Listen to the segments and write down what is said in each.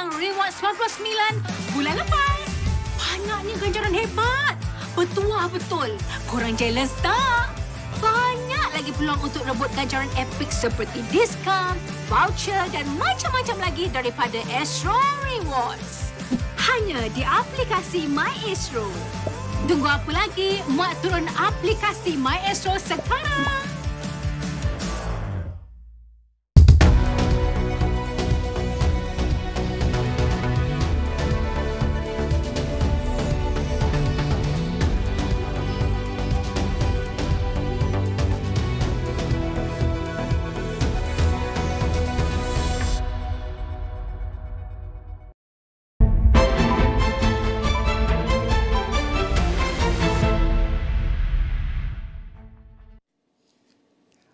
yang Reward 99 bulan lepas. Banyaknya ganjaran hebat. Bertuah betul. Korang jealous tak? Banyak lagi peluang untuk rebut ganjaran epik seperti diskaun, voucher dan macam-macam lagi daripada Astro Rewards. Hanya di aplikasi My Astro. Tunggu apa lagi? Muat turun aplikasi My Astro sekarang.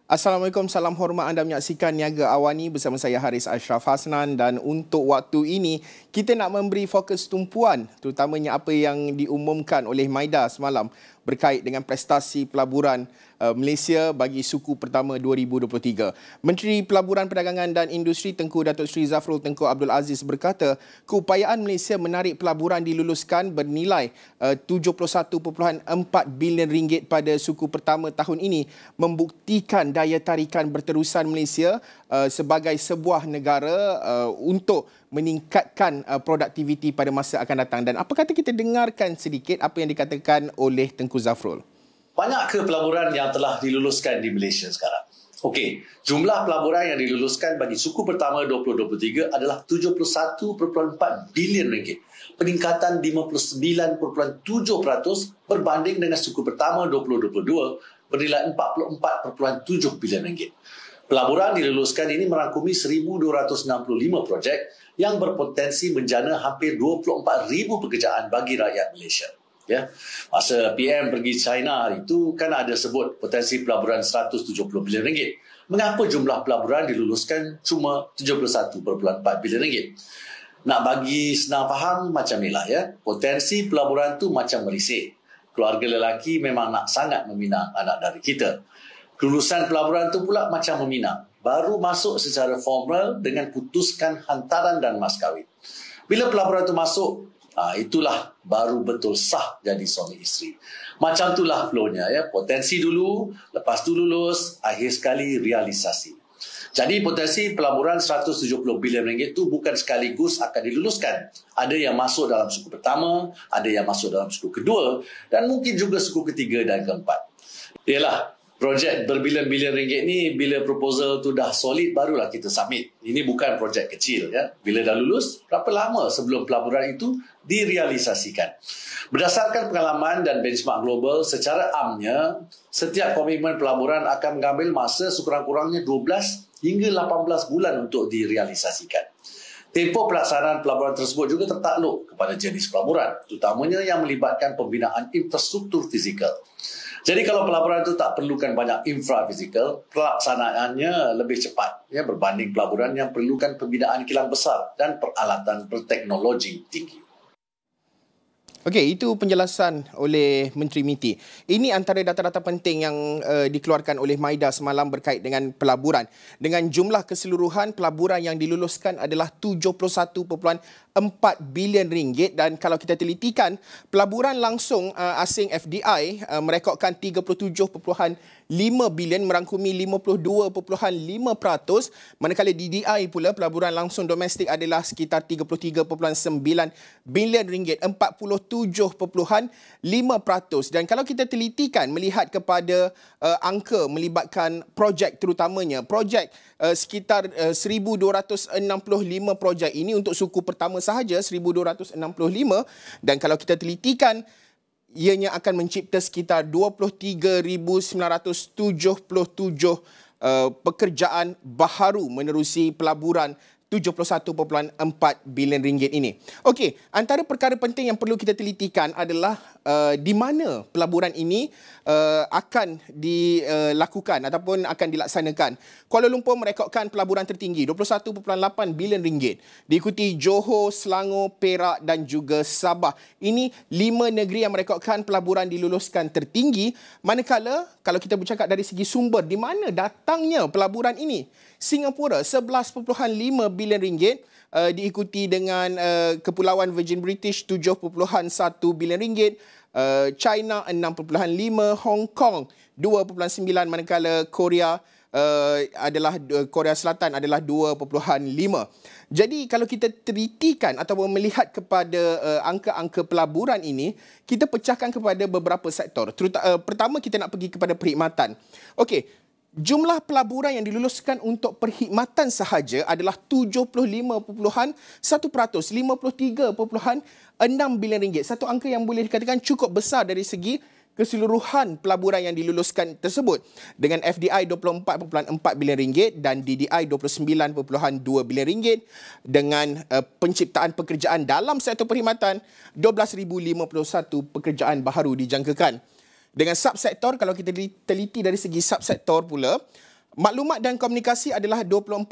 Assalamualaikum, salam hormat, anda menyaksikan Niaga AWANI bersama saya Haris Ashraf Hasnan, dan untuk waktu ini kita nak memberi fokus tumpuan terutamanya apa yang diumumkan oleh Maida semalam berkait dengan prestasi pelaburan Malaysia bagi suku pertama 2023. Menteri Pelaburan Perdagangan dan Industri Tengku Datuk Seri Zafrul Tengku Abdul Aziz berkata, keupayaan Malaysia menarik pelaburan diluluskan bernilai 71.4 bilion ringgit pada suku pertama tahun ini membuktikan daya tarikan berterusan Malaysia sebagai sebuah negara untuk meningkatkan produktiviti pada masa akan datang. Dan apa kata kita dengarkan sedikit apa yang dikatakan oleh Tengku Zafrul. Banyak ke pelaburan yang telah diluluskan di Malaysia sekarang? Okey, jumlah pelaburan yang diluluskan bagi suku pertama 2023 adalah 71.4 bilion ringgit. Peningkatan 59.7% berbanding dengan suku pertama 2022 bernilai 44.7 bilion ringgit. Pelaburan diluluskan ini merangkumi 1,265 projek yang berpotensi menjana hampir 24,000 pekerjaan bagi rakyat Malaysia. Ya, masa PM pergi China hari itu kan ada sebut potensi pelaburan 170 bilion ringgit. Mengapa jumlah pelaburan diluluskan cuma 71.4 bilion ringgit? Nak bagi senang faham macam inilah ya. Potensi pelaburan tu macam merisik. Keluarga lelaki memang nak sangat meminang anak dari kita. Kelulusan pelaburan tu pula macam meminang. Baru masuk secara formal dengan putuskan hantaran dan mas kahwin. Bila pelaburan tu masuk, itulah baru betul sah jadi suami isteri. Macam itulah flow-nya ya. Potensi dulu, lepas tu lulus, akhir sekali realisasi. Jadi potensi pelaburan 170 bilion ringgit itu bukan sekaligus akan diluluskan. Ada yang masuk dalam suku pertama, ada yang masuk dalam suku kedua, dan mungkin juga suku ketiga dan keempat. Yalah, projek berbilion-bilion ringgit ni bila proposal tu dah solid barulah kita submit. Ini bukan projek kecil ya. Bila dah lulus, berapa lama sebelum pelaburan itu direalisasikan? Berdasarkan pengalaman dan benchmark global, secara amnya setiap komitmen pelaburan akan mengambil masa sekurang-kurangnya 12 hingga 18 bulan untuk direalisasikan. Tempoh pelaksanaan pelaburan tersebut juga tertakluk kepada jenis pelaburan, terutamanya yang melibatkan pembinaan infrastruktur fizikal. Jadi kalau pelaburan itu tak perlukan banyak infra fizikal, pelaksanaannya lebih cepat ya, berbanding pelaburan yang perlukan pembinaan kilang besar dan peralatan berteknologi tinggi. Okey, itu penjelasan oleh Menteri MITI. Ini antara data-data penting yang dikeluarkan oleh Maida semalam berkait dengan pelaburan. Dengan jumlah keseluruhan pelaburan yang diluluskan adalah 71.4 bilion ringgit, dan kalau kita telitikan, pelaburan langsung asing FDI merekodkan 37.5 bilion merangkumi 52.5%, manakala DDI pula pelaburan langsung domestik adalah sekitar 33.9 bilion ringgit, 47.5%. Dan kalau kita telitikan melihat kepada angka melibatkan projek terutamanya, projek sekitar 1,265 projek ini untuk suku pertama sahaja 1,265, dan kalau kita telitikan ianya akan mencipta sekitar 23,977 pekerjaan baharu menerusi pelaburan 71.4 bilion ringgit ini. Okey, antara perkara penting yang perlu kita telitikan adalah di mana pelaburan ini akan dilakukan ataupun akan dilaksanakan. Kuala Lumpur merekodkan pelaburan tertinggi 21.8 bilion ringgit, diikuti Johor, Selangor, Perak dan juga Sabah. Ini 5 negeri yang merekodkan pelaburan diluluskan tertinggi, manakala kalau kita bercakap dari segi sumber di mana datangnya pelaburan ini, Singapura 11.5 bilion ringgit, diikuti dengan Kepulauan Virgin British 7.1 bilion ringgit, China 6.5, Hong Kong 2.9, manakala Korea Korea Selatan adalah 2.5. Jadi kalau kita telitikan atau melihat kepada angka-angka pelaburan ini, kita pecahkan kepada beberapa sektor. Pertama, kita nak pergi kepada perkhidmatan. Okey, jumlah pelaburan yang diluluskan untuk perkhidmatan sahaja adalah 75.1%, 53.6 bilion ringgit. Satu angka yang boleh dikatakan cukup besar dari segi keseluruhan pelaburan yang diluluskan tersebut, dengan FDI 24.4 bilion ringgit dan DDI 29.2 bilion ringgit, dengan penciptaan pekerjaan dalam sektor perkhidmatan 12,051 pekerjaan baharu dijangkakan. Dengan subsektor, kalau kita teliti dari segi subsektor pula, maklumat dan komunikasi adalah 24.9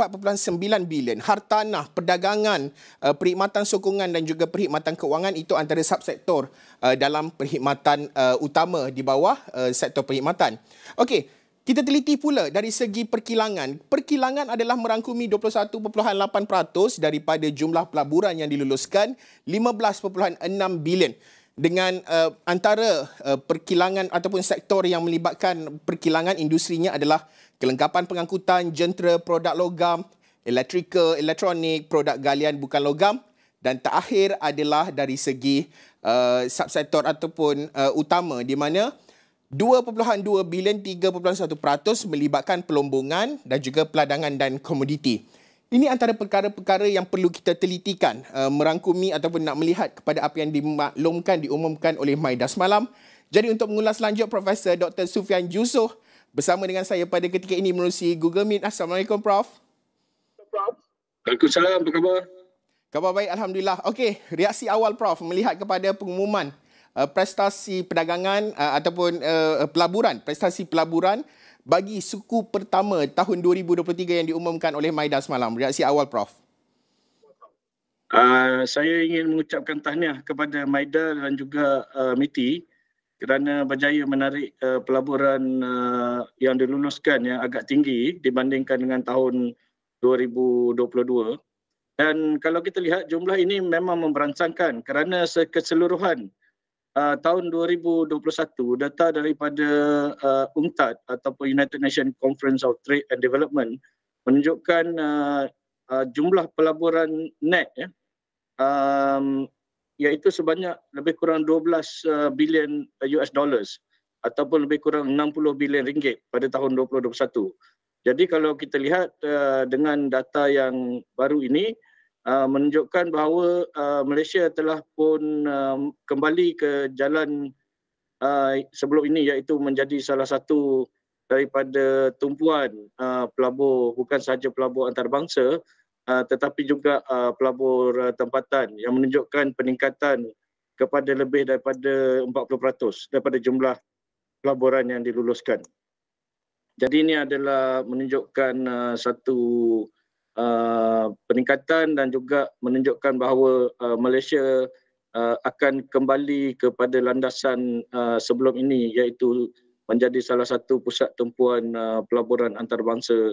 bilion, hartanah, perdagangan, perkhidmatan sokongan dan juga perkhidmatan keuangan, itu antara subsektor dalam perkhidmatan utama di bawah sektor perkhidmatan. Okey, kita teliti pula dari segi perkilangan. Perkilangan adalah merangkumi 21.8% daripada jumlah pelaburan yang diluluskan, 15.6 bilion. Dengan antara perkilangan ataupun sektor yang melibatkan perkilangan, industrinya adalah kelengkapan pengangkutan, jentera, produk logam, elektrikal, elektronik, produk galian bukan logam, dan terakhir adalah dari segi subsektor ataupun utama, di mana 2.2 bilion, 3.1% melibatkan pelombongan dan juga peladangan dan komoditi. Ini antara perkara-perkara yang perlu kita telitikan, merangkumi ataupun nak melihat kepada apa yang diumumkan oleh MIDA semalam. Jadi untuk mengulas lanjut, Profesor Dr. Sufian Yusof bersama dengan saya pada ketika ini menerusi Google Meet. Assalamualaikum, Prof. Waalaikumsalam, apa khabar? Khabar baik, Alhamdulillah. Okey, reaksi awal, Prof, melihat kepada pengumuman prestasi perdagangan ataupun pelaburan, prestasi pelaburan bagi suku pertama tahun 2023 yang diumumkan oleh MIDA semalam. Reaksi awal, Prof. Saya ingin mengucapkan tahniah kepada MIDA dan juga MITI kerana berjaya menarik pelaburan yang diluluskan yang agak tinggi dibandingkan dengan tahun 2022. Dan kalau kita lihat, jumlah ini memang memberangsangkan kerana keseluruhan tahun 2021, data daripada UNCTAD ataupun United Nations Conference of Trade and Development menunjukkan jumlah pelaburan net iaitu sebanyak lebih kurang 12 bilion US dollars ataupun lebih kurang 60 bilion ringgit pada tahun 2021. Jadi kalau kita lihat dengan data yang baru ini, menunjukkan bahawa Malaysia telah pun kembali ke jalan sebelum ini, iaitu menjadi salah satu daripada tumpuan pelabur, bukan sahaja pelabur antarabangsa tetapi juga pelabur tempatan, yang menunjukkan peningkatan kepada lebih daripada 40% daripada jumlah pelaburan yang diluluskan. Jadi ini adalah menunjukkan satu peningkatan dan juga menunjukkan bahawa Malaysia akan kembali kepada landasan sebelum ini, iaitu menjadi salah satu pusat tumpuan pelaburan antarabangsa,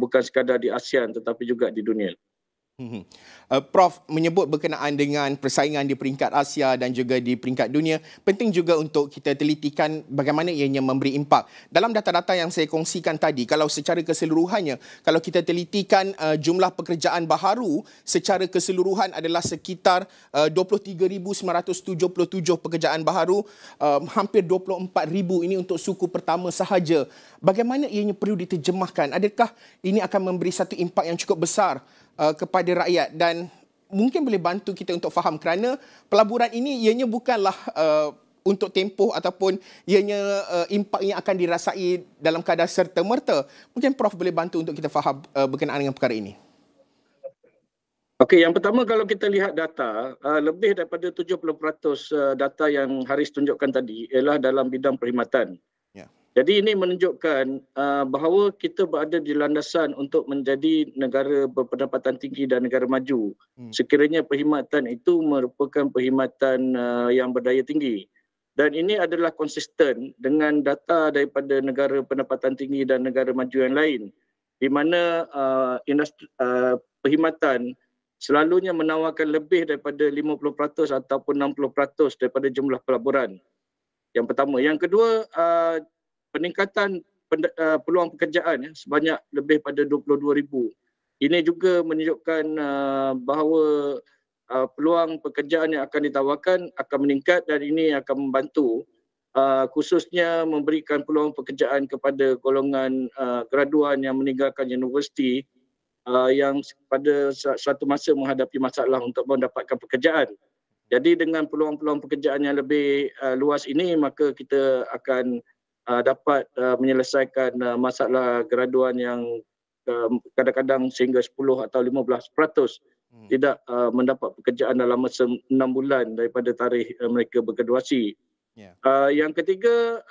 bukan sekadar di ASEAN tetapi juga di dunia. Prof menyebut berkenaan dengan persaingan di peringkat Asia dan juga di peringkat dunia. Penting juga untuk kita telitikan bagaimana ianya memberi impak. Dalam data-data yang saya kongsikan tadi, kalau secara keseluruhannya, kalau kita telitikan jumlah pekerjaan baharu secara keseluruhan adalah sekitar 23,977 pekerjaan baharu, hampir 24,000 ini untuk suku pertama sahaja. Bagaimana ianya perlu diterjemahkan? Adakah ini akan memberi satu impak yang cukup besar kepada rakyat, dan mungkin boleh bantu kita untuk faham, kerana pelaburan ini ianya bukanlah untuk tempoh ataupun ianya impaknya akan dirasai dalam keadaan serta-merta. Mungkin Prof boleh bantu untuk kita faham berkenaan dengan perkara ini. Okey, yang pertama, kalau kita lihat data, lebih daripada 70% data yang Haris tunjukkan tadi ialah dalam bidang perkhidmatan. Jadi ini menunjukkan bahawa kita berada di landasan untuk menjadi negara berpendapatan tinggi dan negara maju. Sekiranya perkhidmatan itu merupakan perkhidmatan yang berdaya tinggi. Dan ini adalah konsisten dengan data daripada negara pendapatan tinggi dan negara maju yang lain. di mana perkhidmatan selalunya menawarkan lebih daripada 50% ataupun 60% daripada jumlah pelaburan. Yang pertama. Yang kedua, peningkatan peluang pekerjaan sebanyak lebih pada 22,000. Ini juga menunjukkan bahawa peluang pekerjaan yang akan ditawarkan akan meningkat dan ini akan membantu khususnya memberikan peluang pekerjaan kepada golongan graduan yang meninggalkan universiti yang pada suatu masa menghadapi masalah untuk mendapatkan pekerjaan. Jadi dengan peluang-peluang pekerjaan yang lebih luas ini, maka kita akan dapat menyelesaikan masalah graduan yang kadang-kadang sehingga 10 atau 15% tidak mendapat pekerjaan dalam masa 6 bulan daripada tarikh mereka bergraduasi. Yang ketiga,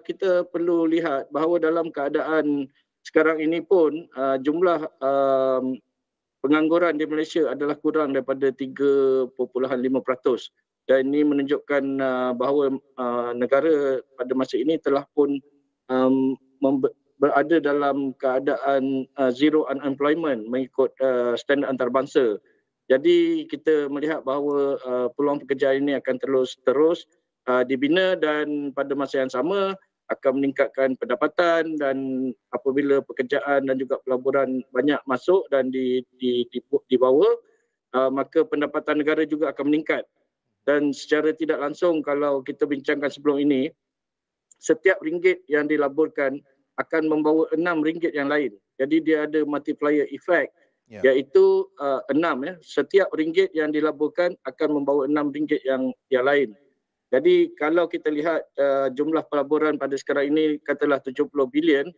kita perlu lihat bahawa dalam keadaan sekarang ini pun jumlah pengangguran di Malaysia adalah kurang daripada 3.5%. Dan ini menunjukkan bahawa negara pada masa ini telah pun berada dalam keadaan zero unemployment mengikut standard antarabangsa. Jadi kita melihat bahawa peluang pekerjaan ini akan terus dibina dan pada masa yang sama akan meningkatkan pendapatan dan apabila pekerjaan dan juga pelaburan banyak masuk dan dibawa, maka pendapatan negara juga akan meningkat. Dan secara tidak langsung kalau kita bincangkan sebelum ini, setiap ringgit yang dilaburkan akan membawa 6 ringgit yang lain. Jadi dia ada multiplier effect, iaitu 6. Setiap ringgit yang dilaburkan akan membawa 6 ringgit yang lain. Jadi kalau kita lihat jumlah pelaburan pada sekarang ini katalah 70 bilion,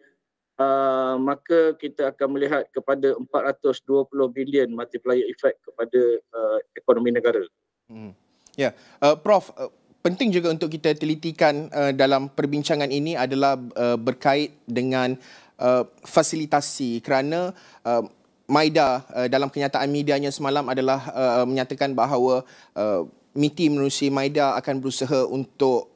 maka kita akan melihat kepada 420 bilion multiplier effect kepada ekonomi negara. Prof, penting juga untuk kita telitikan dalam perbincangan ini adalah berkait dengan fasilitasi kerana Maida dalam kenyataan medianya semalam adalah menyatakan bahawa Miti Menerusi Maida akan berusaha untuk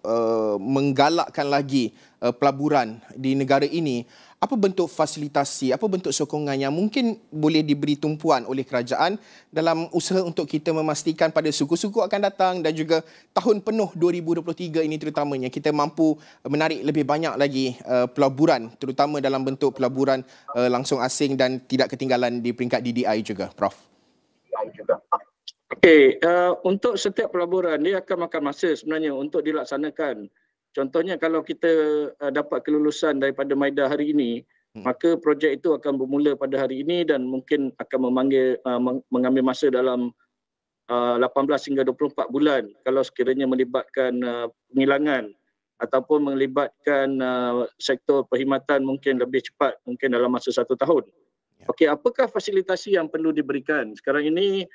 menggalakkan lagi pelaburan di negara ini. Apa bentuk fasilitasi, apa bentuk sokongan yang mungkin boleh diberi tumpuan oleh kerajaan dalam usaha untuk kita memastikan pada suku-suku akan datang dan juga tahun penuh 2023 ini terutamanya kita mampu menarik lebih banyak lagi pelaburan, terutama dalam bentuk pelaburan langsung asing dan tidak ketinggalan di peringkat DDI juga, Prof. Okey, untuk setiap pelaburan dia akan makan masa sebenarnya untuk dilaksanakan. Contohnya kalau kita dapat kelulusan daripada Maida hari ini, maka projek itu akan bermula pada hari ini dan mungkin akan mengambil masa dalam 18 hingga 24 bulan kalau sekiranya melibatkan penghilangan ataupun melibatkan sektor perkhidmatan mungkin lebih cepat, mungkin dalam masa 1 tahun. Okey, apakah fasilitasi yang perlu diberikan? Sekarang ini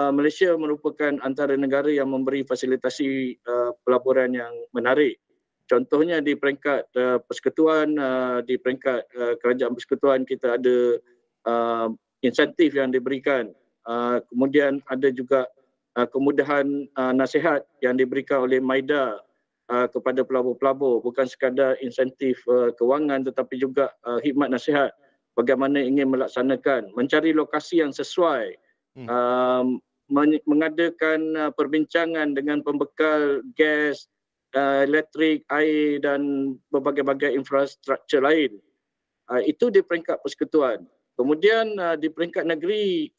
Malaysia merupakan antara negara yang memberi fasilitasi pelaburan yang menarik. Contohnya di peringkat persekutuan, di peringkat kerajaan persekutuan kita ada insentif yang diberikan. Kemudian ada juga kemudahan nasihat yang diberikan oleh Maida kepada pelabur-pelabur. Bukan sekadar insentif kewangan tetapi juga khidmat nasihat bagaimana ingin melaksanakan, mencari lokasi yang sesuai, mengadakan perbincangan dengan pembekal gas, elektrik, air dan berbagai-bagai infrastruktur lain. Itu di peringkat persekutuan. Kemudian di peringkat negeri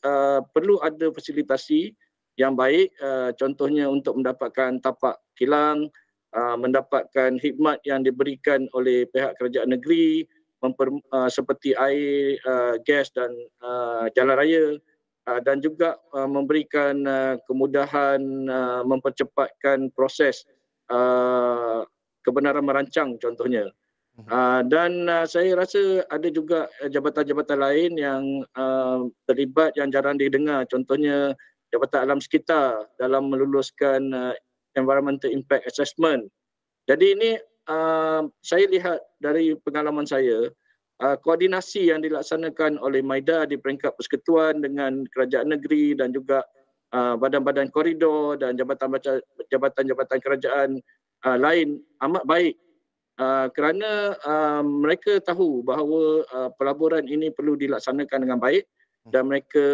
perlu ada fasilitasi yang baik, contohnya untuk mendapatkan tapak kilang, mendapatkan khidmat yang diberikan oleh pihak kerajaan negeri seperti air, gas dan jalan raya, dan juga memberikan kemudahan mempercepatkan proses kebenaran merancang contohnya. Dan saya rasa ada juga jabatan-jabatan lain yang terlibat yang jarang didengar, contohnya Jabatan Alam Sekitar dalam meluluskan Environmental Impact Assessment. Jadi ini saya lihat dari pengalaman saya, koordinasi yang dilaksanakan oleh Maida di peringkat persekutuan dengan kerajaan negeri dan juga badan-badan koridor dan jabatan-jabatan kerajaan lain amat baik. kerana mereka tahu bahawa pelaburan ini perlu dilaksanakan dengan baik dan mereka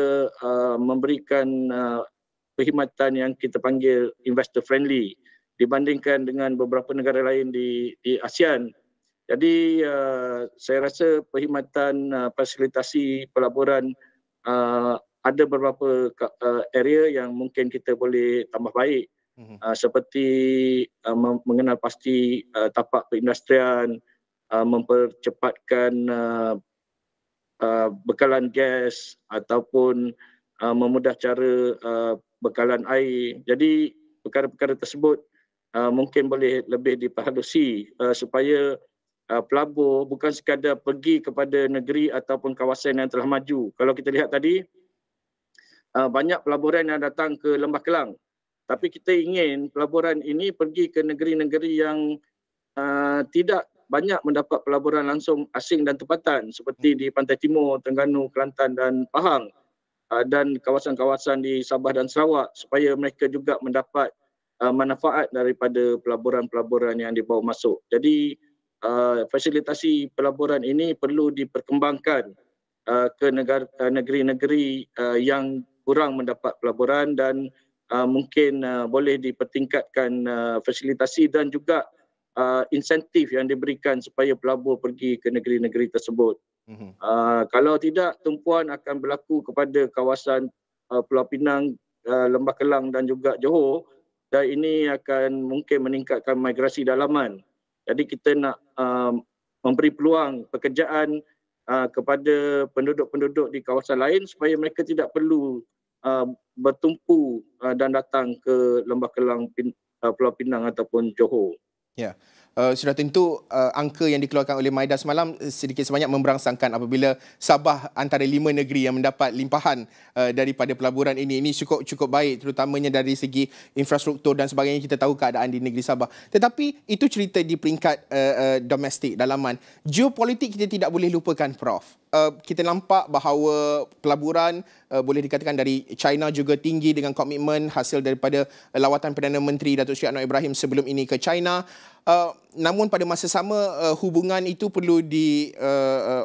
memberikan perkhidmatan yang kita panggil investor friendly dibandingkan dengan beberapa negara lain di ASEAN. Jadi saya rasa perkhidmatan fasilitasi pelaburan ada beberapa area yang mungkin kita boleh tambah baik. Seperti mengenal pasti tapak perindustrian, mempercepatkan bekalan gas ataupun memudah cara bekalan air. Jadi perkara-perkara tersebut mungkin boleh lebih diperhalusi supaya pelabur bukan sekadar pergi kepada negeri ataupun kawasan yang telah maju. Kalau kita lihat tadi, banyak pelaburan yang datang ke Lembah Kelang. Tapi kita ingin pelaburan ini pergi ke negeri-negeri yang tidak banyak mendapat pelaburan langsung asing dan tempatan seperti di Pantai Timur, Terengganu, Kelantan dan Pahang dan kawasan-kawasan di Sabah dan Sarawak supaya mereka juga mendapat manfaat daripada pelaburan-pelaburan yang dibawa masuk. Jadi fasilitasi pelaburan ini perlu diperkembangkan ke negeri-negeri yang kurang mendapat pelaburan dan mungkin boleh dipertingkatkan fasilitasi dan juga insentif yang diberikan supaya pelabur pergi ke negeri-negeri tersebut. Kalau tidak, tumpuan akan berlaku kepada kawasan Pulau Pinang, Lembah Kelang dan juga Johor, dan ini akan mungkin meningkatkan migrasi dalaman. Jadi kita nak memberi peluang pekerjaan kepada penduduk-penduduk di kawasan lain supaya mereka tidak perlu bertumpu dan datang ke Lembah Kelang, Pulau Pinang ataupun Johor. Ya, sudah tentu angka yang dikeluarkan oleh Maida semalam sedikit sebanyak memberangsangkan apabila Sabah antara 5 negeri yang mendapat limpahan daripada pelaburan ini. Ini cukup baik terutamanya dari segi infrastruktur dan sebagainya. Kita tahu keadaan di negeri Sabah. Tetapi itu cerita di peringkat domestik, dalaman. Geopolitik kita tidak boleh lupakan, Prof. Kita nampak bahawa pelaburan boleh dikatakan dari China juga tinggi dengan komitmen hasil daripada lawatan Perdana Menteri Datuk Seri Anwar Ibrahim sebelum ini ke China. Namun pada masa sama hubungan itu perlu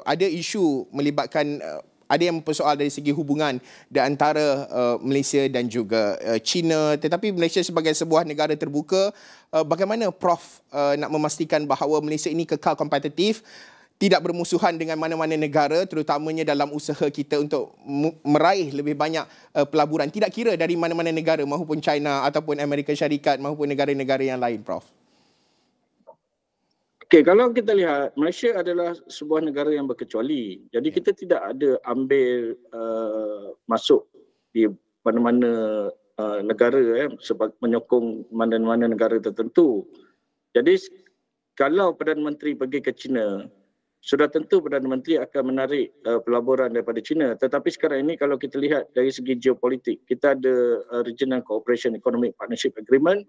ada isu melibatkan ada yang mempersoal dari segi hubungan di antara Malaysia dan juga China. Tetapi Malaysia sebagai sebuah negara terbuka, bagaimana Prof nak memastikan bahawa Malaysia ini kekal kompetitif, tidak bermusuhan dengan mana-mana negara, terutamanya dalam usaha kita untuk meraih lebih banyak pelaburan, tidak kira dari mana-mana negara maupun China ataupun Amerika Syarikat maupun negara-negara yang lain, Prof? Okey, kalau kita lihat, Malaysia adalah sebuah negara yang berkecuali. Jadi kita tidak ada ambil masuk di mana-mana negara sebab menyokong mana-mana negara tertentu. Jadi kalau Perdana Menteri pergi ke China, sudah tentu Perdana Menteri akan menarik pelaburan daripada China. Tetapi sekarang ini kalau kita lihat dari segi geopolitik, kita ada Regional Cooperation Economic Partnership Agreement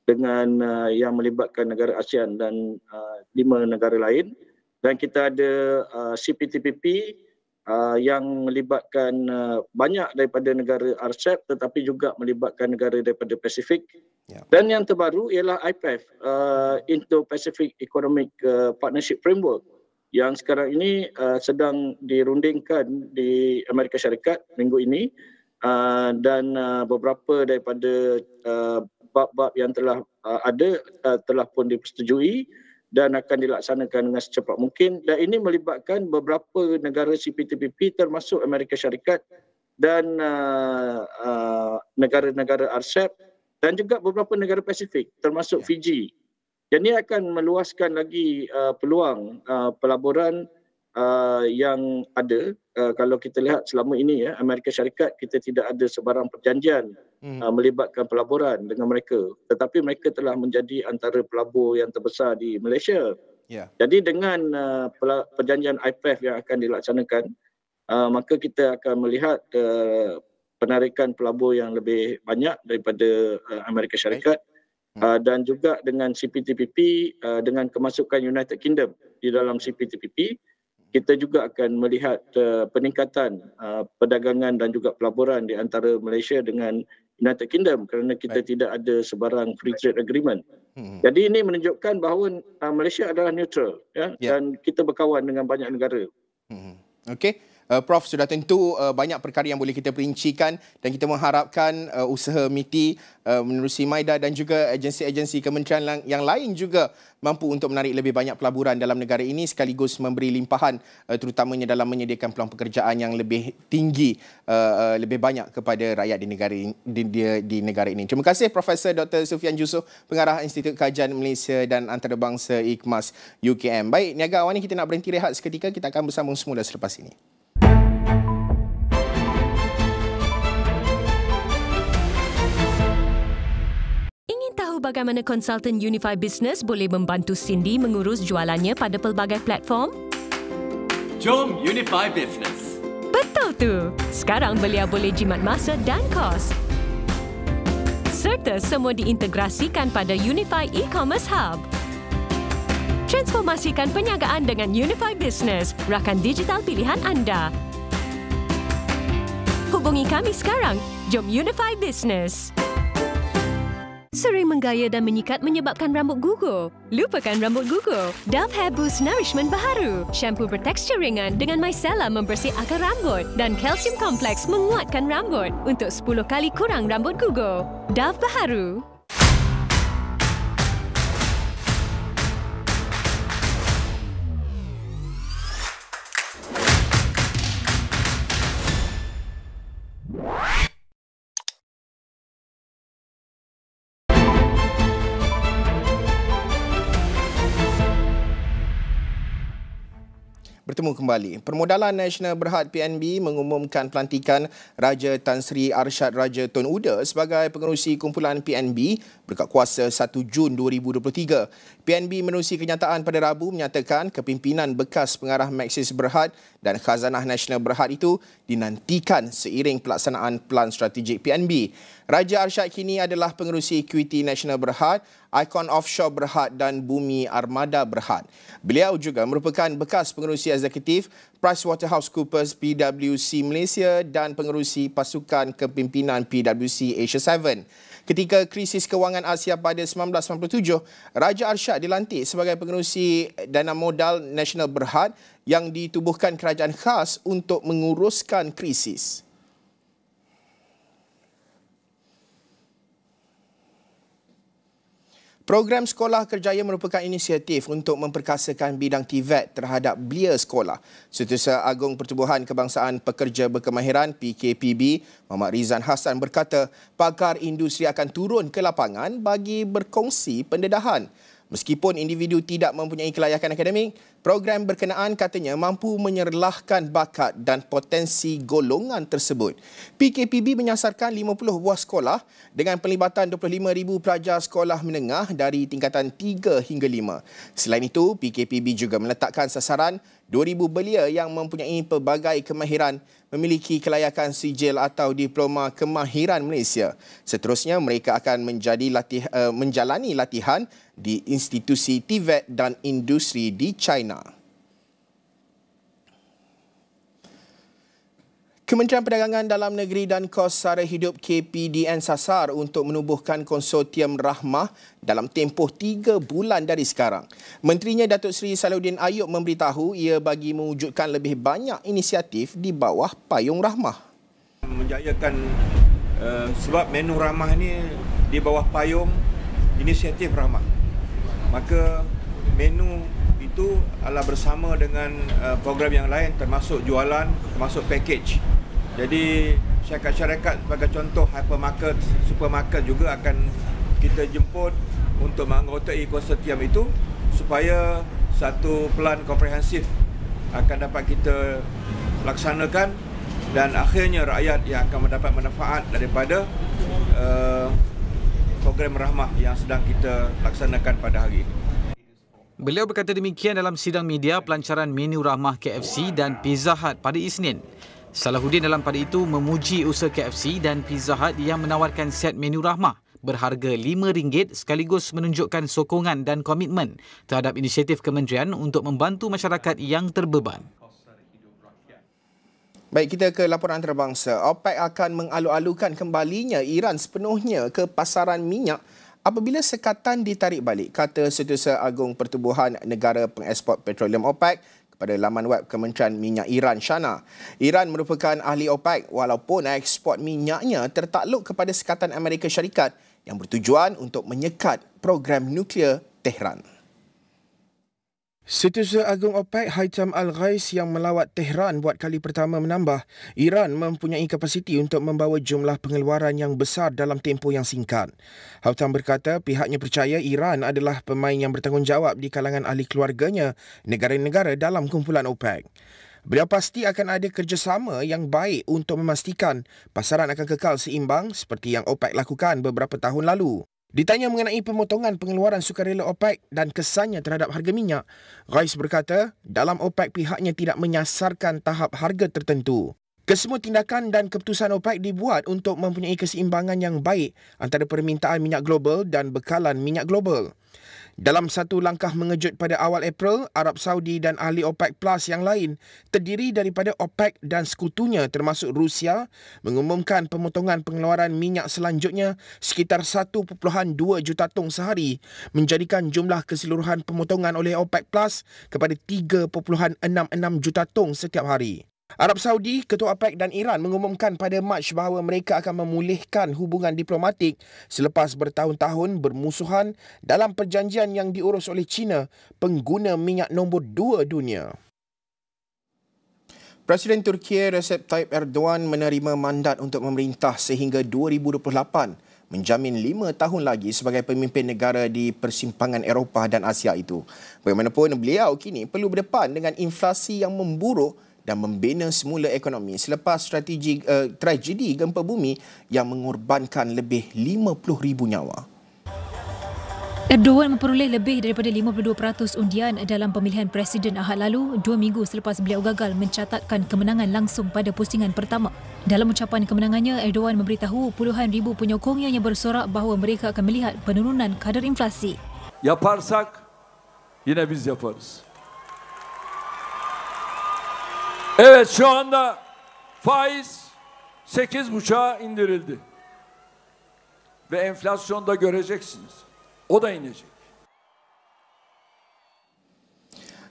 dengan yang melibatkan negara ASEAN dan 5 negara lain. Dan kita ada CPTPP yang melibatkan banyak daripada negara RCEP tetapi juga melibatkan negara daripada Pasifik. Dan yang terbaru ialah IPEF, Indo-Pacific Economic Partnership Framework, yang sekarang ini sedang dirundingkan di Amerika Syarikat minggu ini dan beberapa daripada bab-bab yang telah ada telah pun dipersetujui dan akan dilaksanakan dengan secepat mungkin, dan ini melibatkan beberapa negara CPTPP termasuk Amerika Syarikat dan negara-negara RCEP dan juga beberapa negara Pasifik termasuk Fiji. Jadi akan meluaskan lagi peluang pelaburan yang ada. Kalau kita lihat selama ini Amerika Syarikat, kita tidak ada sebarang perjanjian melibatkan pelaburan dengan mereka. Tetapi mereka telah menjadi antara pelabur yang terbesar di Malaysia. Jadi dengan perjanjian IPEF yang akan dilaksanakan, maka kita akan melihat penarikan pelabur yang lebih banyak daripada Amerika Syarikat. Dan juga dengan CPTPP, dengan kemasukan United Kingdom di dalam CPTPP, kita juga akan melihat peningkatan perdagangan dan juga pelaburan di antara Malaysia dengan United Kingdom kerana kita tidak ada sebarang free trade agreement. Jadi ini menunjukkan bahawa Malaysia adalah neutral, dan kita berkawan dengan banyak negara. Okey. Prof, sudah tentu banyak perkara yang boleh kita perincikan dan kita mengharapkan usaha MITI menerusi MIDA dan juga agensi-agensi kementerian yang lain juga mampu untuk menarik lebih banyak pelaburan dalam negara ini sekaligus memberi limpahan terutamanya dalam menyediakan peluang pekerjaan yang lebih tinggi, lebih banyak kepada rakyat di negara ini. Terima kasih Profesor Dr. Sufian Jusuf, Pengarah Institut Kajian Malaysia dan Antarabangsa IKMAS UKM. Baik, Niaga Awani, kita nak berhenti rehat seketika. Kita akan bersambung semula selepas ini. Bagaimana konsultan Unify Business boleh membantu Cindy mengurus jualannya pada pelbagai platform? Jom Unify Business. Betul tu. Sekarang beliau boleh jimat masa dan kos. Serta semua diintegrasikan pada Unify E-Commerce Hub. Transformasikan perniagaan dengan Unify Business, rakan digital pilihan anda. Hubungi kami sekarang. Jom Unify Business. Sering menggaya dan menyikat menyebabkan rambut gugur. Lupakan rambut gugur. Dove Hair Boost Nourishment Baharu. Shampoo bertekstur ringan dengan micellar membersih akar rambut dan kalsium kompleks menguatkan rambut untuk 10 kali kurang rambut gugur. Dove Baharu. Bertemu kembali. Permodalan Nasional Berhad PNB mengumumkan pelantikan Raja Tan Sri Arsyad Raja Tun Uda sebagai pengerusi kumpulan PNB berkat kuasa 1 Jun 2023. PNB menerusi kenyataan pada Rabu menyatakan kepimpinan bekas pengarah Maxis Berhad dan Khazanah Nasional Berhad itu dinantikan seiring pelaksanaan Pelan Strategik PNB. Raja Arsyad kini adalah pengerusi Ekuiti Nasional Berhad, Ikon Offshore Berhad dan Bumi Armada Berhad. Beliau juga merupakan bekas pengerusi eksekutif PricewaterhouseCoopers PwC Malaysia dan pengerusi pasukan kepimpinan PwC Asia 7. Ketika krisis kewangan Asia pada 1997, Raja Arsyad dilantik sebagai pengerusi dana modal Nasional Berhad yang ditubuhkan kerajaan khas untuk menguruskan krisis. Program Sekolah Kerjaya merupakan inisiatif untuk memperkasakan bidang TVET terhadap belia sekolah. Setiausaha Agung Pertubuhan Kebangsaan Pekerja Berkemahiran PKPB, Muhammad Rizan Hassan berkata, pakar industri akan turun ke lapangan bagi berkongsi pendedahan. Meskipun individu tidak mempunyai kelayakan akademik, program berkenaan katanya mampu menyerlahkan bakat dan potensi golongan tersebut. PKPB menyasarkan 50 buah sekolah dengan pelibatan 25,000 pelajar sekolah menengah dari tingkatan 3 hingga 5. Selain itu, PKPB juga meletakkan sasaran 2,000 belia yang mempunyai pelbagai kemahiran memiliki kelayakan sijil atau diploma kemahiran Malaysia. Seterusnya, mereka akan menjalani latihan di institusi TVET dan industri di China. Kementerian Perdagangan Dalam Negeri dan Kos Sara Hidup KPDN sasar untuk menubuhkan konsortium Rahmah dalam tempoh 3 bulan dari sekarang. Menterinya Datuk Seri Salahuddin Ayub memberitahu ia bagi mewujudkan lebih banyak inisiatif di bawah payung Rahmah. Menjayakan sebab menu Rahmah ini di bawah payung inisiatif Rahmah. Maka menu itu adalah bersama dengan program yang lain termasuk jualan, termasuk package. Jadi syarikat-syarikat sebagai contoh hypermarket, supermarket juga akan kita jemput untuk menganggotai konsortium itu supaya satu pelan komprehensif akan dapat kita laksanakan dan akhirnya rakyat yang akan mendapat manfaat daripada program Rahmah yang sedang kita laksanakan pada hari ini. Beliau berkata demikian dalam sidang media pelancaran menu Rahmah KFC dan Pizza Hut pada Isnin. Salahuddin dalam pada itu memuji usaha KFC dan Pizza Hut yang menawarkan set menu Rahmah berharga RM5 sekaligus menunjukkan sokongan dan komitmen terhadap inisiatif kementerian untuk membantu masyarakat yang terbeban. Baik, kita ke laporan antarabangsa. OPEC akan mengalu-alukan kembalinya Iran sepenuhnya ke pasaran minyak apabila sekatan ditarik balik, kata Setiausaha Agung Pertubuhan Negara Pengeksport Petroleum OPEC kepada laman web Kementerian Minyak Iran, Shana. Iran merupakan ahli OPEC walaupun ekspor minyaknya tertakluk kepada sekatan Amerika Syarikat yang bertujuan untuk menyekat program nuklear Tehran. Setiausaha Agung OPEC Haitham Al-Ghais yang melawat Tehran buat kali pertama menambah, Iran mempunyai kapasiti untuk membawa jumlah pengeluaran yang besar dalam tempoh yang singkat. Haitham berkata pihaknya percaya Iran adalah pemain yang bertanggungjawab di kalangan ahli keluarganya negara-negara dalam kumpulan OPEC. Beliau pasti akan ada kerjasama yang baik untuk memastikan pasaran akan kekal seimbang seperti yang OPEC lakukan beberapa tahun lalu. Ditanya mengenai pemotongan pengeluaran sukarela OPEC dan kesannya terhadap harga minyak, Ghais berkata dalam OPEC pihaknya tidak menyasarkan tahap harga tertentu. Kesemua tindakan dan keputusan OPEC dibuat untuk mempunyai keseimbangan yang baik antara permintaan minyak global dan bekalan minyak global. Dalam satu langkah mengejut pada awal April, Arab Saudi dan ahli OPEC Plus yang lain terdiri daripada OPEC dan sekutunya termasuk Rusia mengumumkan pemotongan pengeluaran minyak selanjutnya sekitar 1.2 juta tong sehari, menjadikan jumlah keseluruhan pemotongan oleh OPEC Plus kepada 3.66 juta tong setiap hari. Arab Saudi, Ketua OPEC dan Iran mengumumkan pada Mac bahawa mereka akan memulihkan hubungan diplomatik selepas bertahun-tahun bermusuhan dalam perjanjian yang diurus oleh China, pengguna minyak nombor 2 dunia. Presiden Turki Recep Tayyip Erdogan menerima mandat untuk memerintah sehingga 2028, menjamin 5 tahun lagi sebagai pemimpin negara di persimpangan Eropah dan Asia itu. Bagaimanapun, beliau kini perlu berdepan dengan inflasi yang memburuk dan membina semula ekonomi selepas tragedi gempa bumi yang mengorbankan lebih 50,000 nyawa. Erdogan memperoleh lebih daripada 52% undian dalam pemilihan presiden Ahad lalu, 2 minggu selepas beliau gagal mencatatkan kemenangan langsung pada pusingan pertama. Dalam ucapan kemenangannya, Erdogan memberitahu puluhan ribu penyokongnya yang bersorak bahawa mereka akan melihat penurunan kadar inflasi. Yaparsak yine biz yaparız. Evet, şu anda faiz 8,5'a indirildi. Ve enflasyonda göreceksiniz. O da inecek.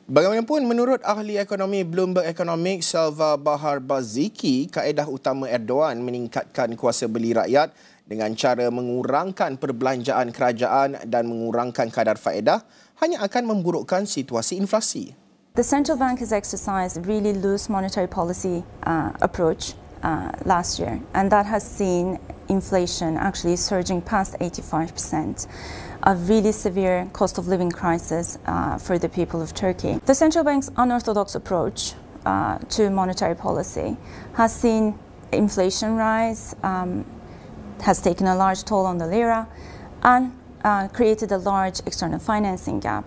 Bagaimanapun, menurut ahli ekonomi Bloomberg Economics Selva Bahar Baziki, kaedah utama Erdogan meningkatkan kuasa beli rakyat dengan cara mengurangkan perbelanjaan kerajaan dan mengurangkan kadar faedah hanya akan memburukkan situasi inflasi. The central bank has exercised really loose monetary policy approach last year, and that has seen inflation actually surging past 85%, a really severe cost of living crisis for the people of Turkey. The central bank's unorthodox approach to monetary policy has seen inflation rise, has taken a large toll on the lira, and created a large external financing gap.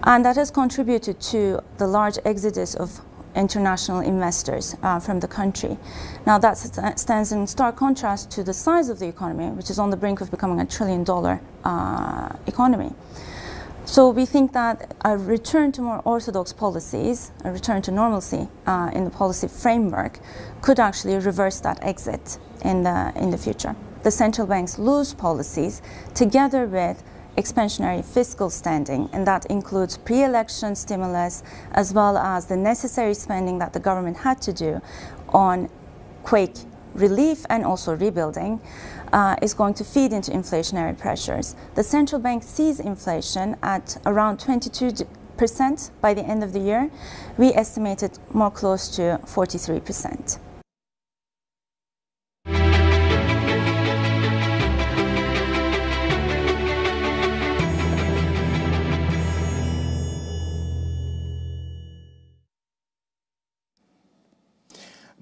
And that has contributed to the large exodus of international investors from the country. Now that stands in stark contrast to the size of the economy, which is on the brink of becoming a $1 trillion economy. So we think that a return to more orthodox policies, a return to normalcy in the policy framework could actually reverse that exit in the future. The central bank's loose policies, together with expansionary fiscal standing, and that includes pre-election stimulus as well as the necessary spending that the government had to do on quake relief and also rebuilding, is going to feed into inflationary pressures. The central bank sees inflation at around 22% by the end of the year. We estimate it more close to 43%.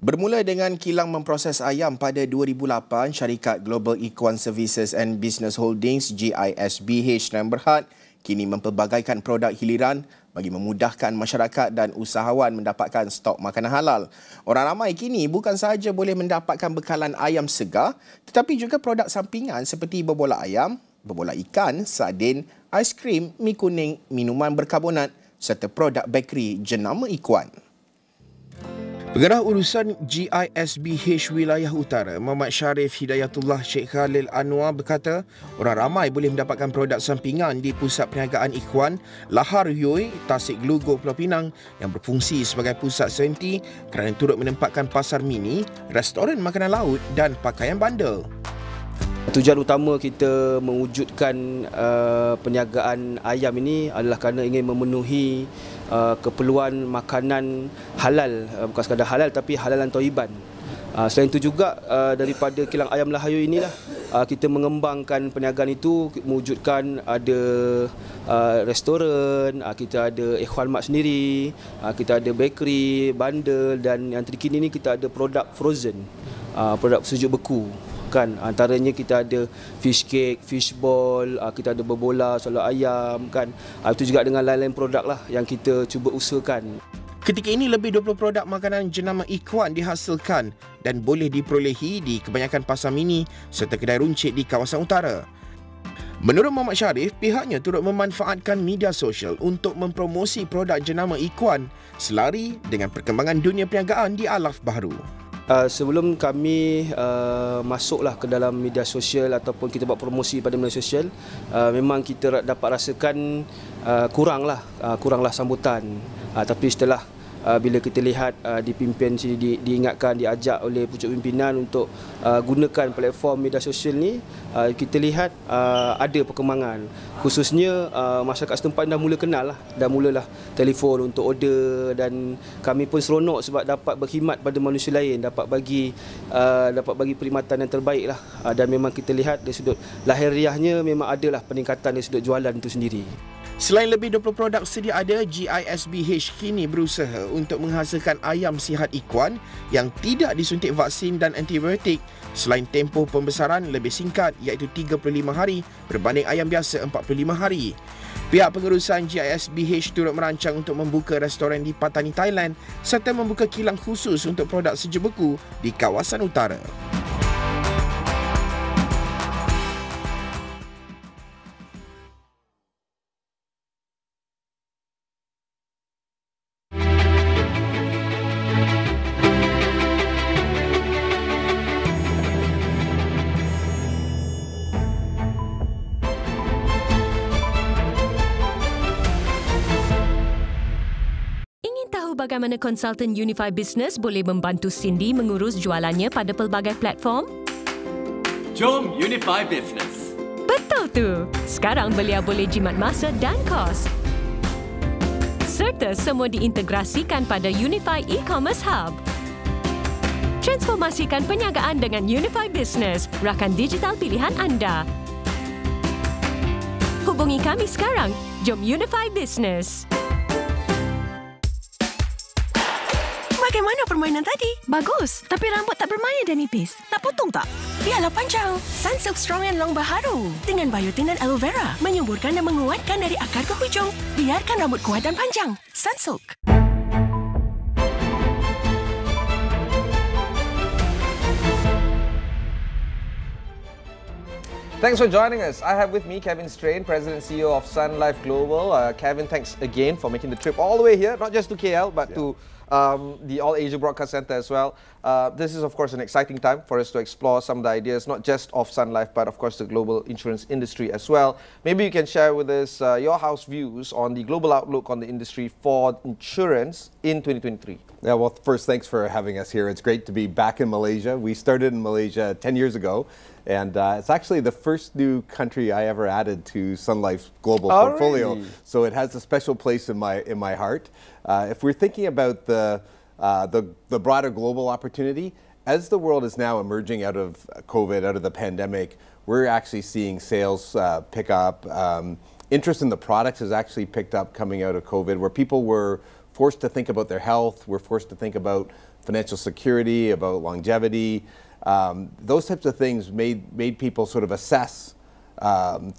Bermula dengan kilang memproses ayam pada 2008, syarikat Global Equine Services and Business Holdings GISBH dan Berhad kini mempelbagaikan produk hiliran bagi memudahkan masyarakat dan usahawan mendapatkan stok makanan halal. Orang ramai kini bukan sahaja boleh mendapatkan bekalan ayam segar, tetapi juga produk sampingan seperti berbola ayam, berbola ikan, sardin, aiskrim, mi kuning, minuman berkarbonat serta produk bakery jenama Ikuan. Pengarah urusan GISBH Wilayah Utara, Muhammad Sharif Hidayatullah Sheikh Khalil Anwar berkata, orang ramai boleh mendapatkan produk sampingan di Pusat Perniagaan Ikhwan Lahar Yoi, Tasik Glugo, Pulau Pinang yang berfungsi sebagai pusat senti kerana turut menempatkan pasar mini, restoran makanan laut dan pakaian bandar. Tujuan utama kita mewujudkan perniagaan ayam ini adalah kerana ingin memenuhi keperluan makanan halal, bukan sekadar halal tapi halalan thayyiban. Selain itu juga daripada kilang ayam Lahayu inilah kita mengembangkan perniagaan itu, mewujudkan ada restoran, kita ada ikhwan mak sendiri, kita ada bakery, bandar dan yang terkini ni kita ada produk frozen, produk sejuk beku. Kan, antaranya kita ada fish cake, fish ball, kita ada berbola, salad ayam kan. Itu juga dengan lain-lain produk lah yang kita cuba usahakan. Ketika ini lebih 20 produk makanan jenama ikhwan dihasilkan dan boleh diperolehi di kebanyakan pasar mini serta kedai runcit di kawasan utara. Menurut Muhammad Sharif, pihaknya turut memanfaatkan media sosial untuk mempromosi produk jenama ikhwan selari dengan perkembangan dunia perniagaan di alaf baharu. Sebelum kami masuklah ke dalam media sosial ataupun kita buat promosi pada media sosial, memang kita dapat rasakan kuranglah sambutan. Tapi setelah bila kita lihat dipimpin, diingatkan, diajak oleh pucuk pimpinan untuk gunakan platform media sosial ni, kita lihat ada perkembangan. Khususnya masyarakat setempat dah mula kenal lah, dah mulalah telefon untuk order dan kami pun seronok sebab dapat berkhidmat pada manusia lain, dapat bagi perkhidmatan yang terbaik lah. Dan memang kita lihat dari sudut lahiriahnya memang adalah peningkatan dari sudut jualan itu sendiri. Selain lebih 20 produk sedia ada, GISBH kini berusaha untuk menghasilkan ayam sihat ikhwan yang tidak disuntik vaksin dan antibiotik selain tempoh pembesaran lebih singkat iaitu 35 hari berbanding ayam biasa 45 hari. Pihak pengurusan GISBH turut merancang untuk membuka restoran di Patani, Thailand serta membuka kilang khusus untuk produk sejuk beku di kawasan utara. Bagaimana konsultan Unify Business boleh membantu Cindy mengurus jualannya pada pelbagai platform? Jom Unify Business. Betul tu. Sekarang belia boleh jimat masa dan kos. Serta semua diintegrasikan pada Unify E-Commerce Hub. Transformasikan perniagaan dengan Unify Business, rakan digital pilihan anda. Hubungi kami sekarang. Jom Unify Business. Bagaimana permainan tadi? Bagus, tapi rambut tak bermaya dan nipis. Nak potong tak? Biarlah panjang. Sunsilk Strong and Long Baharu. Dengan biotin dan aloe vera. Menyemburkan dan menguatkan dari akar ke hujung. Biarkan rambut kuat dan panjang. Sunsilk. Thanks for joining us. I have with me Kevin Strain, President and CEO of Sun Life Global. Kevin, thanks again for making the trip all the way here, not just to KL, but to the All Asia Broadcast Centre as well. This is, of course, an exciting time for us to explore some of the ideas, not just of Sun Life, but, of course, the global insurance industry as well. Maybe you can share with us your house views on the global outlook on the industry for insurance in 2023. Yeah, well, first, thanks for having us here. It's great to be back in Malaysia. We started in Malaysia 10 years ago. And it's actually the first new country I ever added to Sun Life's global portfolio. Really? So it has a special place in my heart. If we're thinking about the broader global opportunity, as the world is now emerging out of COVID, out of the pandemic, we're actually seeing sales pick up. Interest in the products has actually picked up coming out of COVID, where people were forced to think about their health, were forced to think about financial security, about longevity. Those types of things made people sort of assess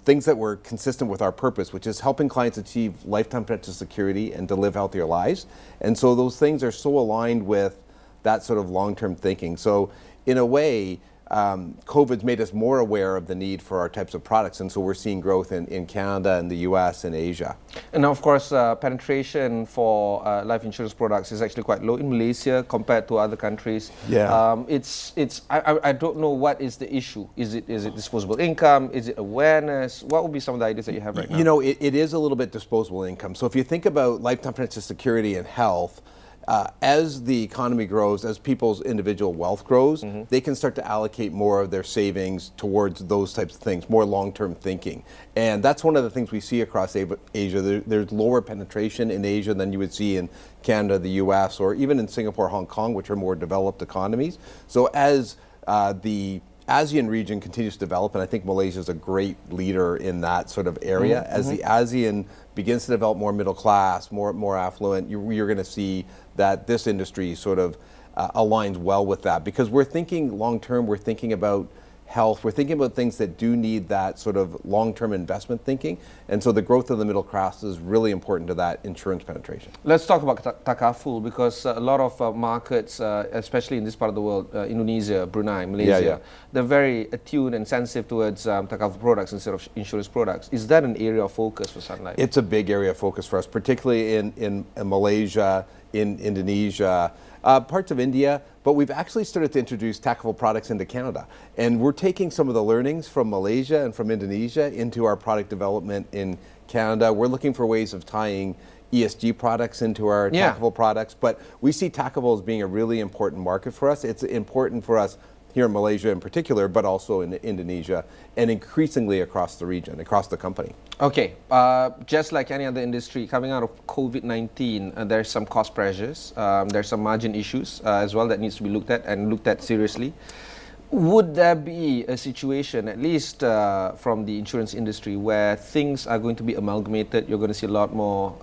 things that were consistent with our purpose, which is helping clients achieve lifetime financial security and to live healthier lives. And so those things are so aligned with that sort of long-term thinking. So in a way, COVID's made us more aware of the need for our types of products, and so we're seeing growth in Canada and the US and Asia. And of course, penetration for life insurance products is actually quite low in Malaysia compared to other countries. Yeah. I don't know what is the issue. Is it disposable income? Is it awareness? What would be some of the ideas that you have right now? You know, it is a little bit disposable income. So if you think about lifetime financial security and health, as the economy grows, as people's individual wealth grows, they can start to allocate more of their savings towards those types of things, more long-term thinking. And that's one of the things we see across Asia. There's lower penetration in Asia than you would see in Canada, the US, or even in Singapore, Hong Kong, which are more developed economies. So as the ASEAN region continues to develop, and I think Malaysia is a great leader in that sort of area. As the ASEAN begins to develop more middle class, more affluent, you're going to see that this industry sort of aligns well with that, because we're thinking long term, we're thinking about health, we're thinking about things that do need that sort of long-term investment thinking, and so the growth of the middle class is really important to that insurance penetration. Let's talk about takaful, because a lot of markets, especially in this part of the world, Indonesia, Brunei, Malaysia, they're very attuned and sensitive towards takaful products instead of insurance products. Is that an area of focus for Sun Life? It's a big area of focus for us, particularly in Malaysia, in Indonesia, parts of India, but we've actually started to introduce takaful products into Canada. And we're taking some of the learnings from Malaysia and from Indonesia into our product development in Canada. We're looking for ways of tying ESG products into our takaful products, but we see takaful as being a really important market for us. It's important for us here in Malaysia in particular, but also in Indonesia, and increasingly across the region, across the company. Okay, just like any other industry, coming out of COVID-19, there's some cost pressures, there's some margin issues as well that needs to be looked at, and looked at seriously. Would there be a situation, at least from the insurance industry, where things are going to be amalgamated? You're going to see a lot more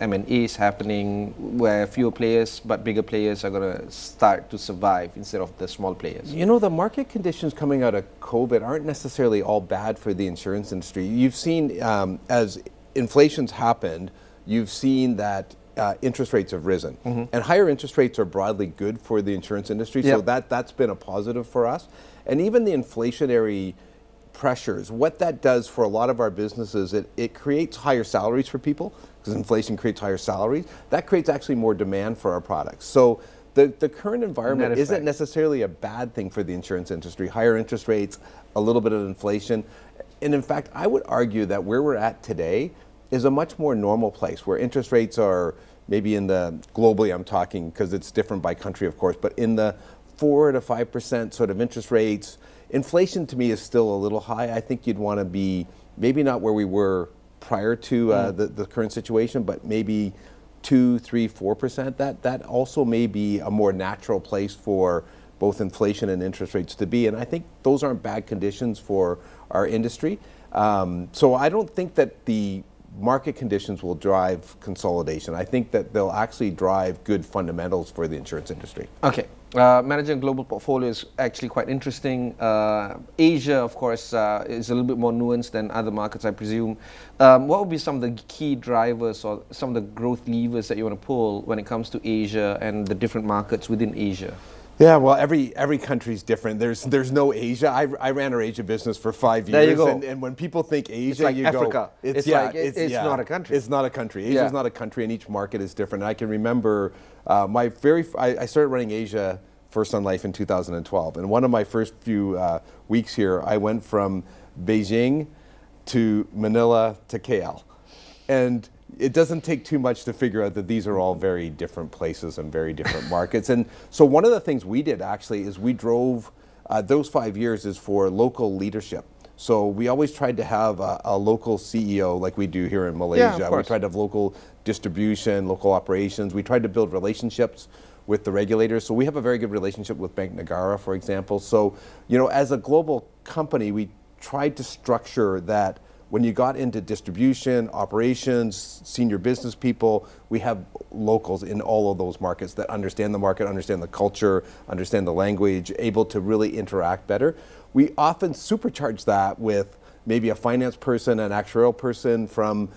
M&As happening, where fewer players but bigger players are going to start to survive instead of the small players? You know, the market conditions coming out of COVID aren't necessarily all bad for the insurance industry. You've seen, as inflation's happened, you've seen that interest rates have risen, and higher interest rates are broadly good for the insurance industry, so that's been a positive for us. And even the inflationary pressures, what that does for a lot of our businesses, it creates higher salaries for people, because inflation creates higher salaries. That creates actually more demand for our products. So the current environment isn't necessarily a bad thing for the insurance industry. Higher interest rates, a little bit of inflation, and in fact, I would argue that where we're at today is a much more normal place, where interest rates are maybe in the, globally I'm talking, because it's different by country of course, but in the 4 to 5% sort of interest rates. Inflation to me is still a little high. I think you'd want to be maybe not where we were prior to the current situation, but maybe 2, 3, 4%. That also may be a more natural place for both inflation and interest rates to be, and I think those aren't bad conditions for our industry. So I don't think that the market conditions will drive consolidation. I think that they'll actually drive good fundamentals for the insurance industry. Okay. Managing global portfolio is actually quite interesting. Asia, of course, is a little bit more nuanced than other markets, I presume. What would be some of the key drivers or some of the growth levers that you want to pull when it comes to Asia and the different markets within Asia? Yeah, well, every country's different. There's no Asia. I ran our Asia business for 5 years. There you go. And when people think Asia, it's like you Africa. Go, it's not a country. It's not a country. Asia's not a country, and each market is different. I can remember I started running Asia for Sun Life in 2012, and one of my first few weeks here, I went from Beijing to Manila to KL, and it doesn't take too much to figure out that these are all very different places and very different markets. And so one of the things we did actually is we drove, those 5 years is for local leadership. So we always tried to have a local CEO like we do here in Malaysia. Yeah, we tried to have local distribution, local operations. We tried to build relationships with the regulators. So we have a very good relationship with Bank Negara, for example. So, you know, as a global company, we tried to structure that when you got into distribution, operations, senior business people, we have locals in all of those markets that understand the market, understand the culture, understand the language, able to really interact better. We often supercharge that with maybe a finance person, an actuarial person from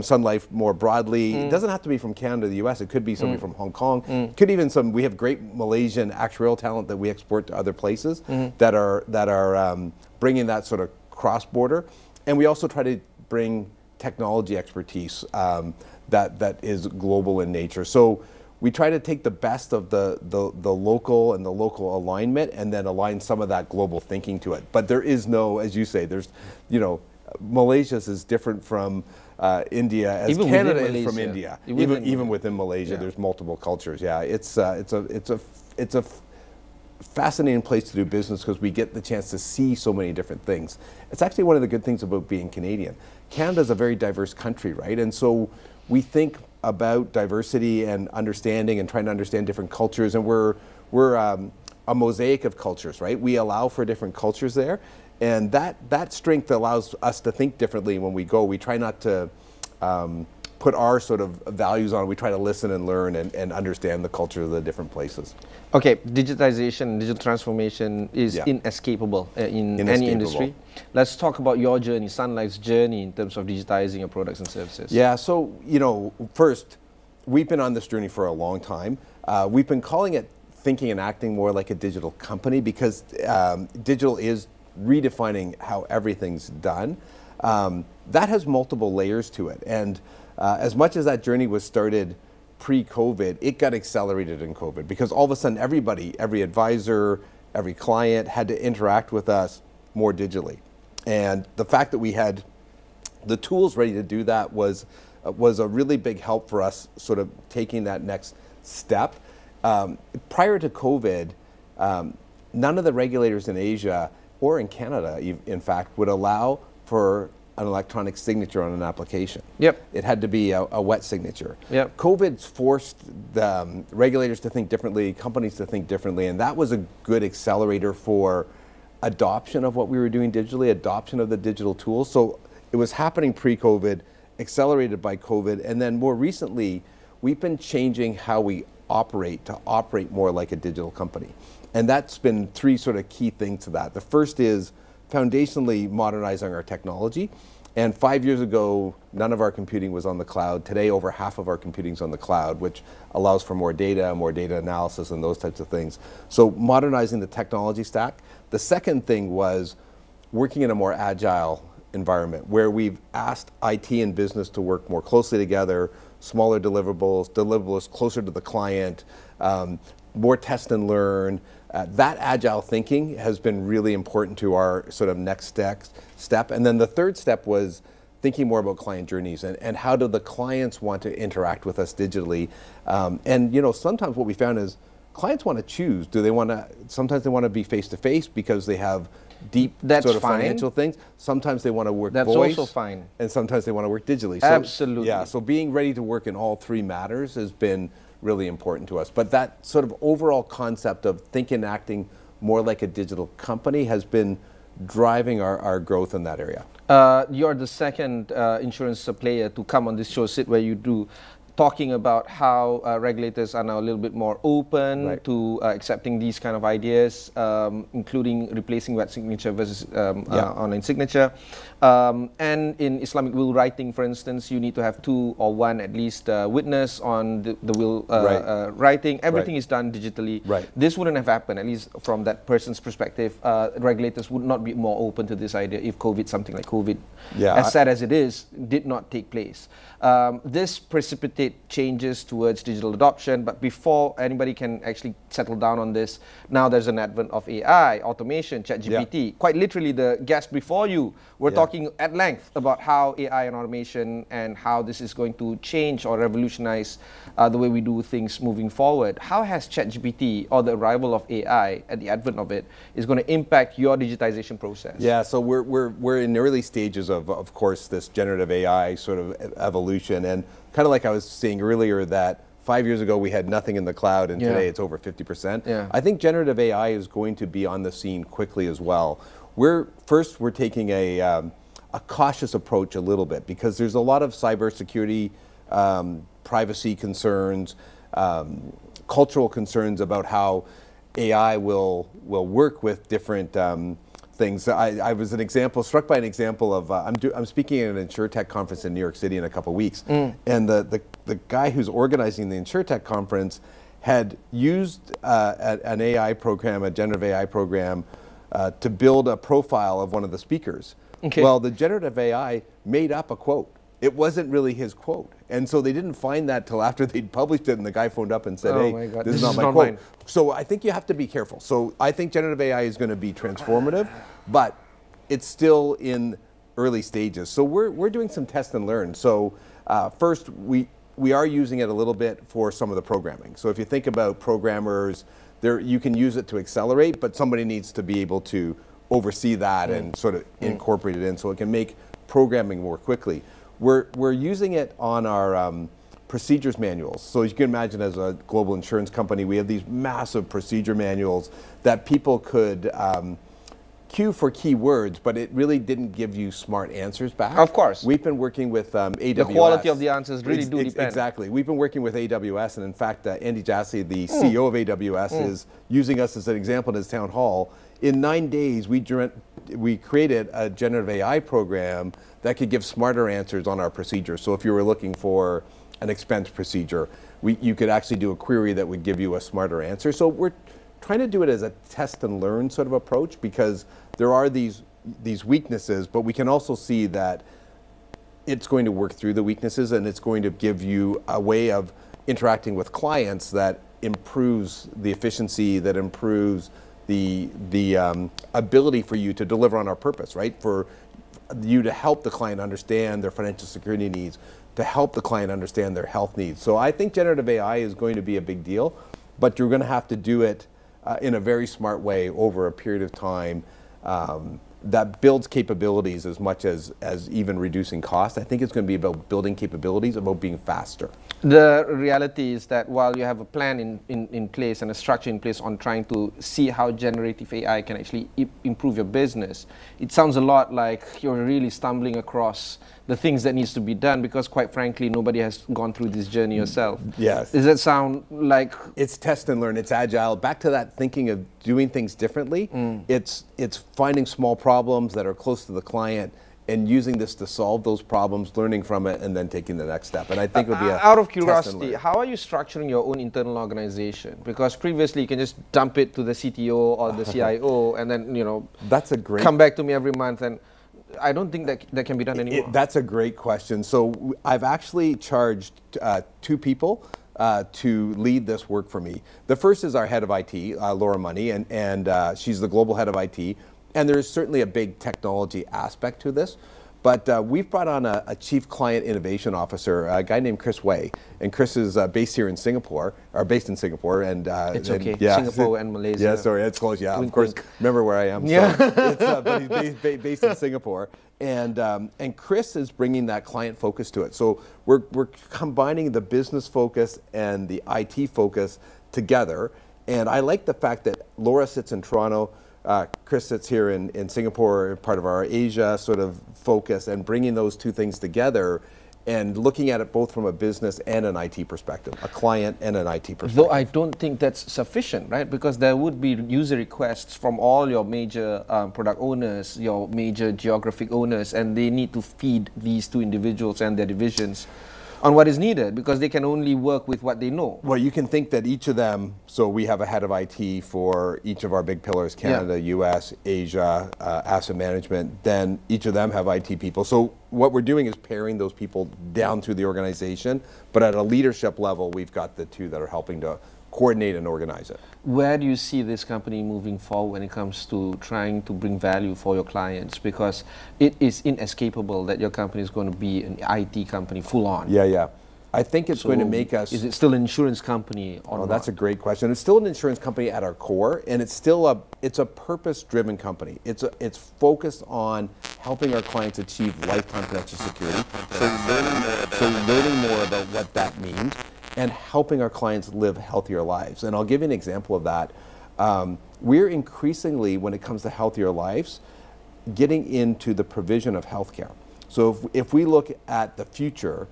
Sun Life more broadly. It doesn't have to be from Canada, the US. It could be somebody from Hong Kong. Could even we have great Malaysian actuarial talent that we export to other places that are bringing that sort of cross-border. And we also try to bring technology expertise that is global in nature. So we try to take the best of the local and the local alignment and then align some of that global thinking to it. But there is no, as you say, there's, you know, Malaysia's is different from India as even Canada is from India. Even within Malaysia, there's multiple cultures. Yeah, it's a fascinating place to do business because we get the chance to see so many different things. It's actually one of the good things about being Canadian. Canada's a very diverse country, right? And so we think about diversity and understanding and trying to understand different cultures, and we're a mosaic of cultures, right? We allow for different cultures there, and that strength allows us to think differently when we go. We try not to put our sort of values on it. We try to listen and learn and understand the culture of the different places. Okay, digitization, digital transformation is inescapable in any industry. Let's talk about your journey, Sun Life's journey in terms of digitizing your products and services. Yeah, so, you know, first, we've been on this journey for a long time. We've been calling it thinking and acting more like a digital company because digital is redefining how everything's done. That has multiple layers to it. And as much as that journey was started pre-COVID, it got accelerated in COVID because all of a sudden every advisor, every client had to interact with us more digitally. And the fact that we had the tools ready to do that was a really big help for us sort of taking that next step. Prior to COVID, none of the regulators in Asia or in Canada, in fact, would allow for an electronic signature on an application. Yep. It had to be a wet signature. Yep. COVID's forced the regulators to think differently, companies to think differently, and that was a good accelerator for adoption of what we were doing digitally, adoption of the digital tools. So it was happening pre-COVID, accelerated by COVID, and then more recently, we've been changing how we operate to operate more like a digital company. And that's been three sort of key things to that. The first is foundationally modernizing our technology. And 5 years ago, none of our computing was on the cloud. Today, over half of our computing is on the cloud, which allows for more data analysis, and those types of things. So modernizing the technology stack. The second thing was working in a more agile environment where we've asked IT and business to work more closely together, smaller deliverables closer to the client, more test and learn. That agile thinking has been really important to our sort of next step. And then the third step was thinking more about client journeys and how do the clients want to interact with us digitally. And you know, sometimes what we found is clients want to choose. Do they want to, sometimes they want to be face-to-face because they have deep sort of financial things. Sometimes they want to work voice. That's also fine. And sometimes they want to work digitally. So, absolutely. Yeah, so being ready to work in all three matters has been really important to us. But that sort of overall concept of thinking and acting more like a digital company has been driving our growth in that area. You're the second insurance player to come on this show, Sid, where you do talking about how regulators are now a little bit more open to accepting these kind of ideas, including replacing wet signature versus online signature. And in Islamic will writing, for instance, you need to have 2 or 1 at least witness on the will writing. Everything is done digitally. This wouldn't have happened, at least from that person's perspective. Regulators would not be more open to this idea if something like COVID, as sad as it is, did not take place. This precipitates changes towards digital adoption, but before anybody can actually settle down on this, now there's an advent of AI, automation, ChatGPT. Quite literally, the guest before you were talking at length about how AI and automation and how this is going to change or revolutionize the way we do things moving forward. How has ChatGPT or the arrival of AI at the advent of it is going to impact your digitization process? Yeah, so we're in early stages of course, this generative AI sort of evolution, and kind of like I was saying earlier that 5 years ago we had nothing in the cloud and today it's over 50%. I think generative AI is going to be on the scene quickly as well. We're taking a cautious approach a little bit because there's a lot of cybersecurity, privacy concerns, cultural concerns about how AI will work with different things. I was struck by an example of, I'm speaking at an InsurTech conference in New York City in a couple of weeks, and the guy who's organizing the InsurTech conference had used an AI program, a generative AI program, to build a profile of one of the speakers. Okay. Well, the generative AI made up a quote. It wasn't really his quote. And so they didn't find that till after they'd published it, and the guy phoned up and said, hey, this is not my quote. Mine. So I think you have to be careful. So I think generative AI is going to be transformative, but it's still in early stages. So we're doing some test and learn. So first, we are using it a little bit for some of the programming. So if you think about programmers, you can use it to accelerate, but somebody needs to be able to oversee that and sort of incorporate it in so it can make programming more quickly. We're using it on our procedures manuals. So as you can imagine, as a global insurance company, we have these massive procedure manuals that people could queue for keywords, but it really didn't give you smart answers back. Of course. We've been working with AWS. The quality of the answers really do depend. Exactly. We've been working with AWS, and in fact, Andy Jassy, the CEO of AWS, is using us as an example in his town hall. In 9 days, we created a generative AI program that could give smarter answers on our procedures. So if you were looking for an expense procedure, you could actually do a query that would give you a smarter answer. So we're trying to do it as a test and learn sort of approach, because there are these weaknesses, but we can also see that it's going to work through the weaknesses, and it's going to give you a way of interacting with clients that improves the efficiency, that improves the ability for you to deliver on our purpose, right? For you to help the client understand their financial security needs, to help the client understand their health needs. So I think generative AI is going to be a big deal, but you're going to have to do it in a very smart way over a period of time that builds capabilities as much as even reducing cost. I think it's going to be about building capabilities, about being faster. The reality is that while you have a plan in place and a structure in place on trying to see how generative AI can actually improve your business, it sounds a lot like you're really stumbling across the things that needs to be done, because quite frankly, nobody has gone through this journey yourself. Yes. Does that sound like... It's test and learn, it's agile. Back to that thinking of doing things differently, it's finding small problems that are close to the client and using this to solve those problems, learning from it, and then taking the next step. And I think it'll be a out of curiosity, how are you structuring your own internal organization? Because previously you can just dump it to the CTO or the CIO and then, you know, that's a great... come back to me every month. And I don't think that can be done anymore. That's a great question. So I've actually charged 2 people to lead this work for me. The first is our head of IT, Laura Money, and she's the global head of IT. And there's certainly a big technology aspect to this. But we've brought on a chief client innovation officer, a guy named Chris Wei. And Chris is based here in Singapore, or based in Singapore. And it's okay, yeah. Singapore and Malaysia. Yeah, sorry, it's close. Yeah, wink, of course. wink. Remember where I am. Yeah. So but he's based in Singapore. And Chris is bringing that client focus to it. So we're combining the business focus and the IT focus together. And I like the fact that Laura sits in Toronto, Chris sits here in Singapore, part of our Asia sort of focus, and bringing those 2 things together and looking at it both from a business and an IT perspective, a client and an IT perspective. Though I don't think that's sufficient, right? Because there would be user requests from all your major product owners, your major geographic owners, and they need to feed these 2 individuals and their divisions on what is needed, because they can only work with what they know. Well, you can think that each of them, so we have a head of IT for each of our big pillars, Canada, US, Asia, asset management, then each of them have IT people. So what we're doing is pairing those people down through the organization, but at a leadership level, we've got the 2 that are helping to coordinate and organize it. Where do you see this company moving forward when it comes to trying to bring value for your clients? Because it is inescapable that your company is going to be an IT company full on. Yeah. I think it's going to make us... Is it still an insurance company or not? That's a great question. It's still an insurance company at our core, and it's still a purpose-driven company. It's focused on helping our clients achieve lifetime financial security. So learning more about what that means, and helping our clients live healthier lives. And I'll give you an example of that. We're increasingly, when it comes to healthier lives, getting into the provision of healthcare. So if we look at the future,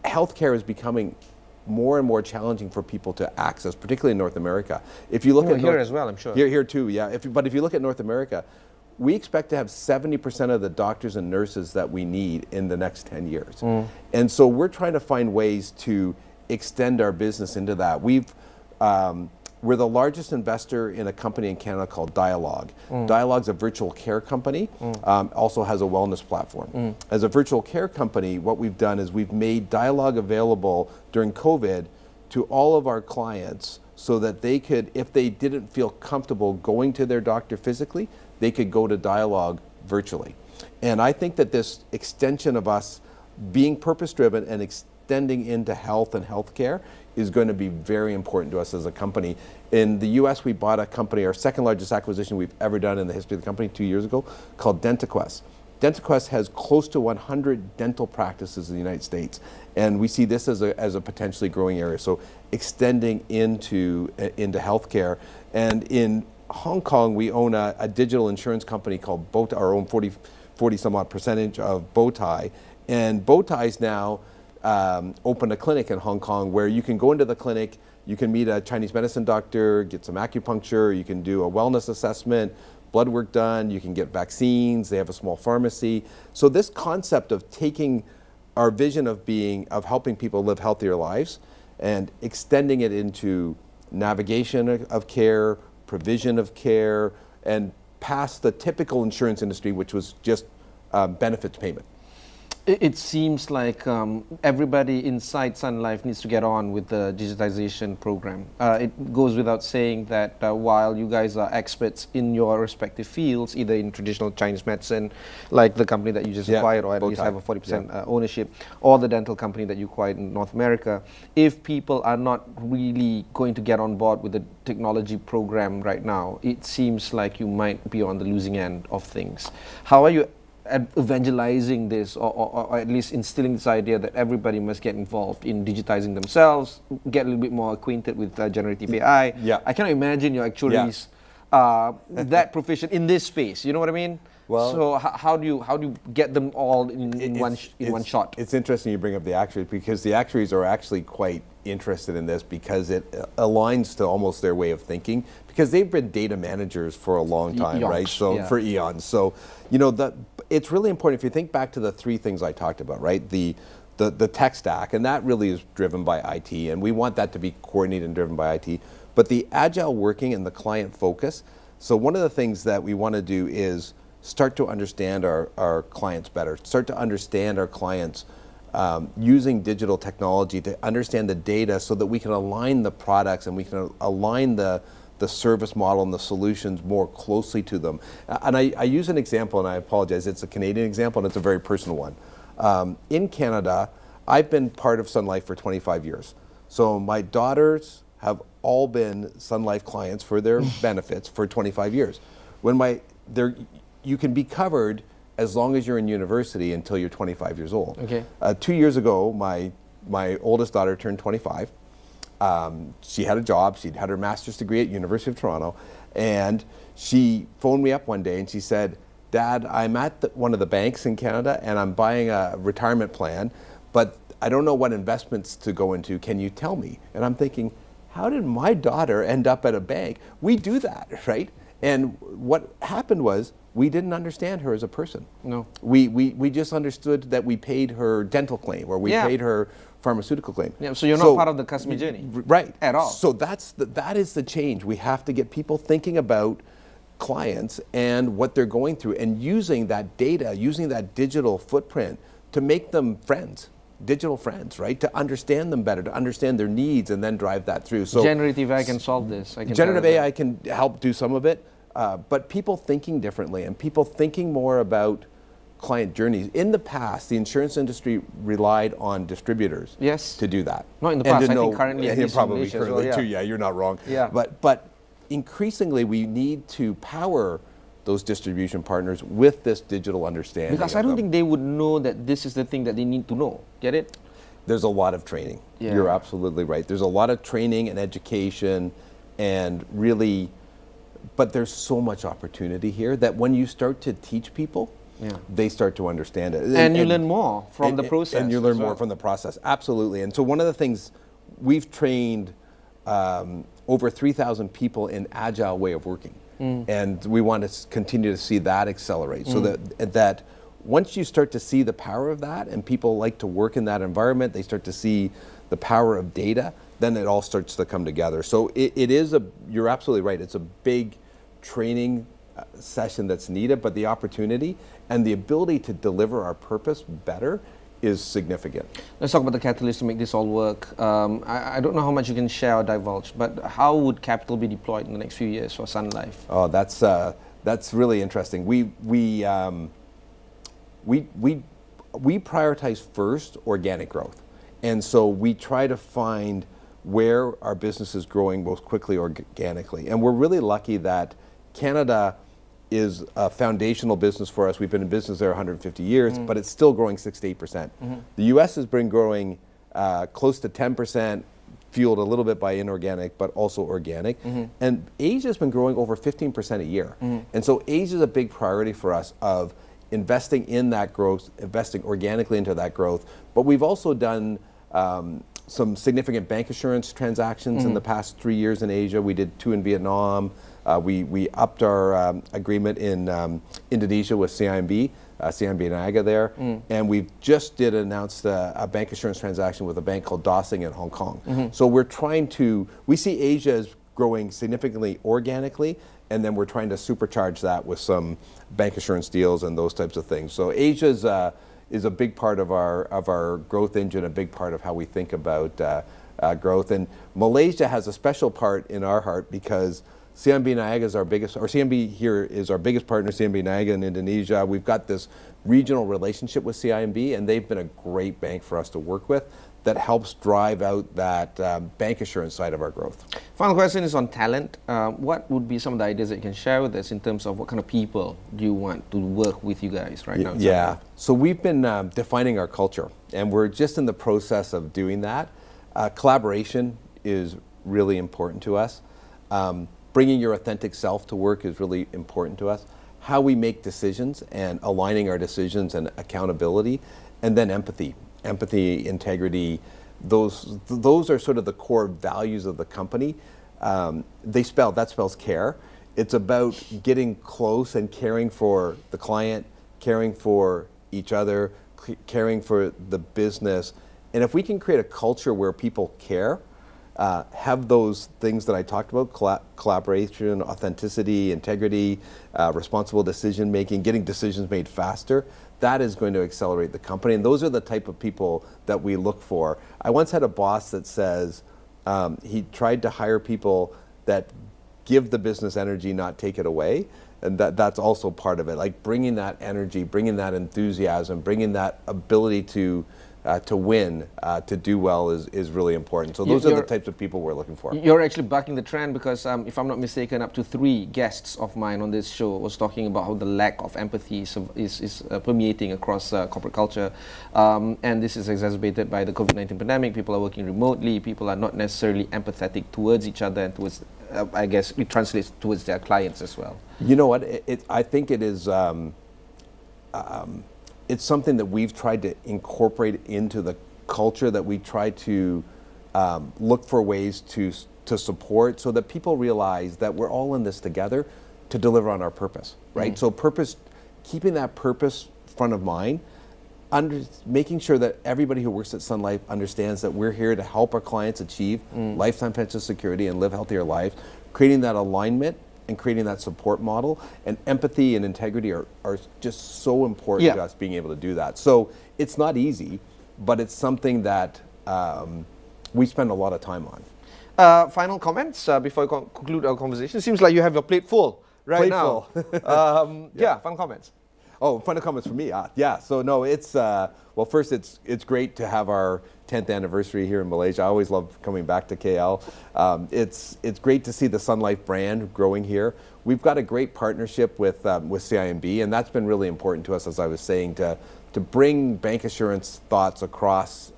healthcare is becoming more and more challenging for people to access, particularly in North America. If you look at here as well, I'm sure. Here too, yeah. But if you look at North America, we expect to have 70% of the doctors and nurses that we need in the next 10 years. And so we're trying to find ways to extend our business into that. We're the largest investor in a company in Canada called Dialogue. Dialogue's a virtual care company, also has a wellness platform. As a virtual care company, what we've done is we've made Dialogue available during COVID to all of our clients so that they could, if they didn't feel comfortable going to their doctor physically, they could go to Dialogue virtually. And I think that this extension of us being purpose-driven and extending into health and healthcare is going to be very important to us as a company. In the US, we bought a company, our second largest acquisition we've ever done in the history of the company 2 years ago, called DentaQuest. DentaQuest has close to 100 dental practices in the United States, and we see this as a potentially growing area. So extending into healthcare. And in Hong Kong, we own a digital insurance company called Bowtie, our own 40 some odd percentage of Bowtie. And Bowtie's now opened a clinic in Hong Kong where you can go into the clinic, you can meet a Chinese medicine doctor, get some acupuncture, you can do a wellness assessment, blood work done, you can get vaccines, they have a small pharmacy. So this concept of taking our vision of helping people live healthier lives and extending it into navigation of care, provision of care, and past the typical insurance industry, which was just benefits payment. It seems like everybody inside Sun Life needs to get on with the digitization program. It goes without saying that while you guys are experts in your respective fields, either in traditional Chinese medicine, like the company that you just acquired, or at least have a 40% ownership, or the dental company that you acquired in North America, if people are not really going to get on board with the technology program right now, it seems like you might be on the losing end of things. How are you evangelizing this, or at least instilling this idea that everybody must get involved in digitizing themselves, get a little bit more acquainted with generative AI? I cannot imagine your actuaries that proficient in this space. You know what I mean? Well, so how do you get them all in one shot? It's interesting you bring up the actuaries, because the actuaries are actually quite interested in this because it aligns to almost their way of thinking, because they've been data managers for a long time, right? So for eons. So, you know, it's really important if you think back to the three things I talked about, right? The tech stack, and that really is driven by IT, and we want that to be coordinated and driven by IT. But the agile working and the client focus. So one of the things that we want to do is start to understand our clients better, start to understand our clients using digital technology to understand the data so that we can align the products and we can align the service model and the solutions more closely to them. And I use an example, and I apologize, it's a Canadian example and it's a very personal one. In Canada, I've been part of Sun Life for 25 years. So my daughters have all been Sun Life clients for their benefits for 25 years. You can be covered as long as you're in university until you're 25 years old. Okay. 2 years ago, my oldest daughter turned 25. She had a job. She'd had her master's degree at University of Toronto, and she phoned me up one day and she said, "Dad, I'm at one of the banks in Canada and I'm buying a retirement plan, but I don't know what investments to go into. Can you tell me?" And I'm thinking, how did my daughter end up at a bank? We do that, right? And what happened was, we didn't understand her as a person. No. We just understood that we paid her dental claim, or we paid her pharmaceutical claim. Yeah, so you're not part of the customer journey. Right. At all. So that is the change. We have to get people thinking about clients and what they're going through, and using that data, using that digital footprint to make them friends. Digital friends, right? To understand them better, to understand their needs, and then drive that through. So generative AI can solve this. Generative AI can help do some of it. But people thinking differently, and people thinking more about client journeys. In the past, the insurance industry relied on distributors to do that. Not in the past, I think currently at least probably in currently well, too, you're not wrong. But increasingly we need to power those distribution partners with this digital understanding. Because I don't think they would know that this is the thing that they need to know. Get it? There's a lot of training. You're absolutely right. There's a lot of training and education, and really, but there's so much opportunity here that when you start to teach people, they start to understand it. And you learn more from the process. And you learn more from the process, absolutely. And so one of the things we've trained over 3,000 people in agile way of working. And we want to continue to see that accelerate, so that once you start to see the power of that and people like to work in that environment, they start to see the power of data, then it all starts to come together. So it is you're absolutely right, it's a big training session that's needed, but the opportunity and the ability to deliver our purpose better is significant. Let's talk about the catalyst to make this all work. I don't know how much you can share or divulge, but how would capital be deployed in the next few years for Sun Life? Oh, that's really interesting. We prioritize first organic growth, and so we try to find where our business is growing most quickly organically. And we're really lucky that Canada is a foundational business for us. We've been in business there 150 years, but it's still growing 6 to 8%. The US has been growing close to 10%, fueled a little bit by inorganic, but also organic. And Asia's been growing over 15% a year. And so Asia's a big priority for us of investing in that growth, investing organically into that growth. But we've also done some significant bank assurance transactions in the past 3 years in Asia. We did 2 in Vietnam. We upped our agreement in Indonesia with CIMB, CIMB Niaga there, and we just announced a bank assurance transaction with a bank called Dosing in Hong Kong. So we're trying to, we see Asia as growing significantly organically, and then we're trying to supercharge that with some bank assurance deals and those types of things. So Asia is a big part of our growth engine, a big part of how we think about growth. And Malaysia has a special part in our heart because CIMB Niaga is our biggest, or CIMB here is our biggest partner, CIMB Niaga in Indonesia. We've got this regional relationship with CIMB, and they've been a great bank for us to work with that helps drive out that bank assurance side of our growth. Final question is on talent. What would be some of the ideas that you can share with us in terms of what kind of people do you want to work with you guys right now? Yeah, so we've been defining our culture, and we're just in the process of doing that. Collaboration is really important to us. Bringing your authentic self to work is really important to us. How we make decisions and aligning our decisions and accountability, and then empathy. Empathy, integrity, those are sort of the core values of the company. That spells care. It's about getting close and caring for the client, caring for each other, caring for the business. And if we can create a culture where people care, have those things that I talked about, collaboration, authenticity, integrity, responsible decision making, getting decisions made faster, that is going to accelerate the company. And those are the type of people that we look for. I once had a boss that says he tried to hire people that give the business energy, not take it away. And that's also part of it, like bringing that energy, bringing that enthusiasm, bringing that ability to win, to do well is really important. So those are the types of people we're looking for. You're actually bucking the trend because if I'm not mistaken, up to 3 guests of mine on this show was talking about how the lack of empathy is permeating across corporate culture. And this is exacerbated by the COVID-19 pandemic. People are working remotely. People are not necessarily empathetic towards each other and towards, I guess, it translates towards their clients as well. You know what? I think it is... it's something that we've tried to incorporate into the culture, that we try to look for ways to support, so that people realize that we're all in this together to deliver on our purpose, right? So purpose, keeping that purpose front of mind, making sure that everybody who works at Sun Life understands that we're here to help our clients achieve lifetime pension security and live healthier lives, creating that alignment and creating that support model, and empathy and integrity are just so important to us being able to do that. So it's not easy, but it's something that we spend a lot of time on. Final comments before we conclude our conversation. It seems like you have your plate full now. Yeah, final comments. Oh, final comments for me. Yeah, so no, it's, well, first, it's great to have our 10th anniversary here in Malaysia. I always love coming back to KL. It's great to see the Sun Life brand growing here. We've got a great partnership with CIMB, and that's been really important to us, as I was saying, to bring bank assurance thoughts across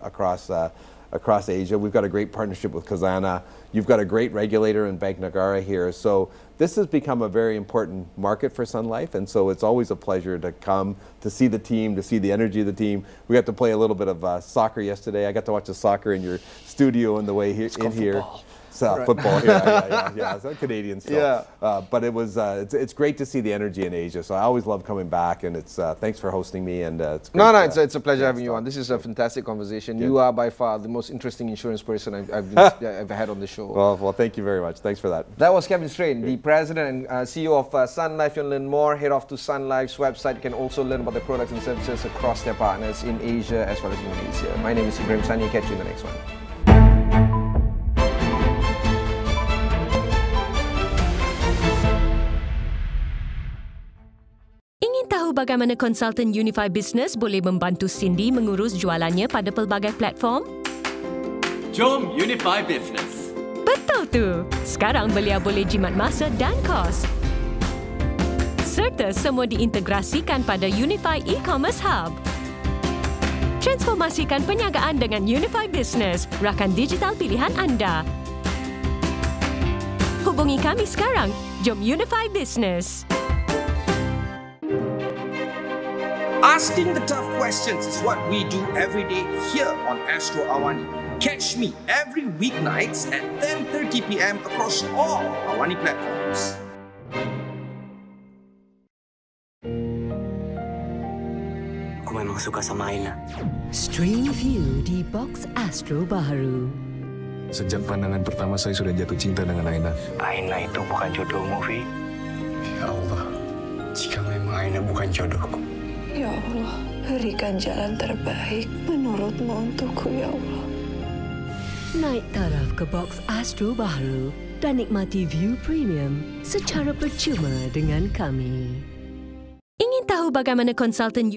Asia. We've got a great partnership with Khazanah. You've got a great regulator in Bank Negara here. So this has become a very important market for Sun Life, and so it's always a pleasure to come, to see the team, to see the energy of the team. We got to play a little bit of soccer yesterday. I got to watch the soccer in your studio on the way here. Football, yeah, it's Canadian still. Yeah. But it was, it's great to see the energy in Asia. So I always love coming back, and it's thanks for hosting me. And it's great, it's a pleasure having you on. This is a fantastic conversation. You are by far the most interesting insurance person I've had on the show. Well, thank you very much. Thanks for that. That was Kevin Strain, the president and CEO of Sun Life. You want to learn more, head off to Sun Life's website. You can also learn about their products and services across their partners in Asia as well as Indonesia. My name is Ibrahim Sani. Catch you in the next one. Bagaimana konsultan Unify Business boleh membantu Cindy mengurus jualannya pada pelbagai platform? Jom Unify Business. Betul tu. Sekarang beliau boleh jimat masa dan kos. Serta semua diintegrasikan pada Unify E-Commerce Hub. Transformasikan perniagaan dengan Unify Business, rakan digital pilihan anda. Hubungi kami sekarang. Jom Unify Business. Asking the tough questions is what we do every day here on Astro Awani. Catch me every weeknights at 10:30 PM across all Awani platforms. Aku memang suka sama Aina. Stream view di box Astro Baharu. Sejak pandangan pertama saya sudah jatuh cinta dengan Aina. Aina itu bukan jodohmu, Vi. Ya Allah, jika memang Aina bukan jodohku. Ya Allah, berikan jalan terbaik menurutmu untukku, ya Allah. Naik taraf ke box Astro Baharu dan nikmati view premium secara percuma dengan kami. Ingin tahu bagaimana konsultan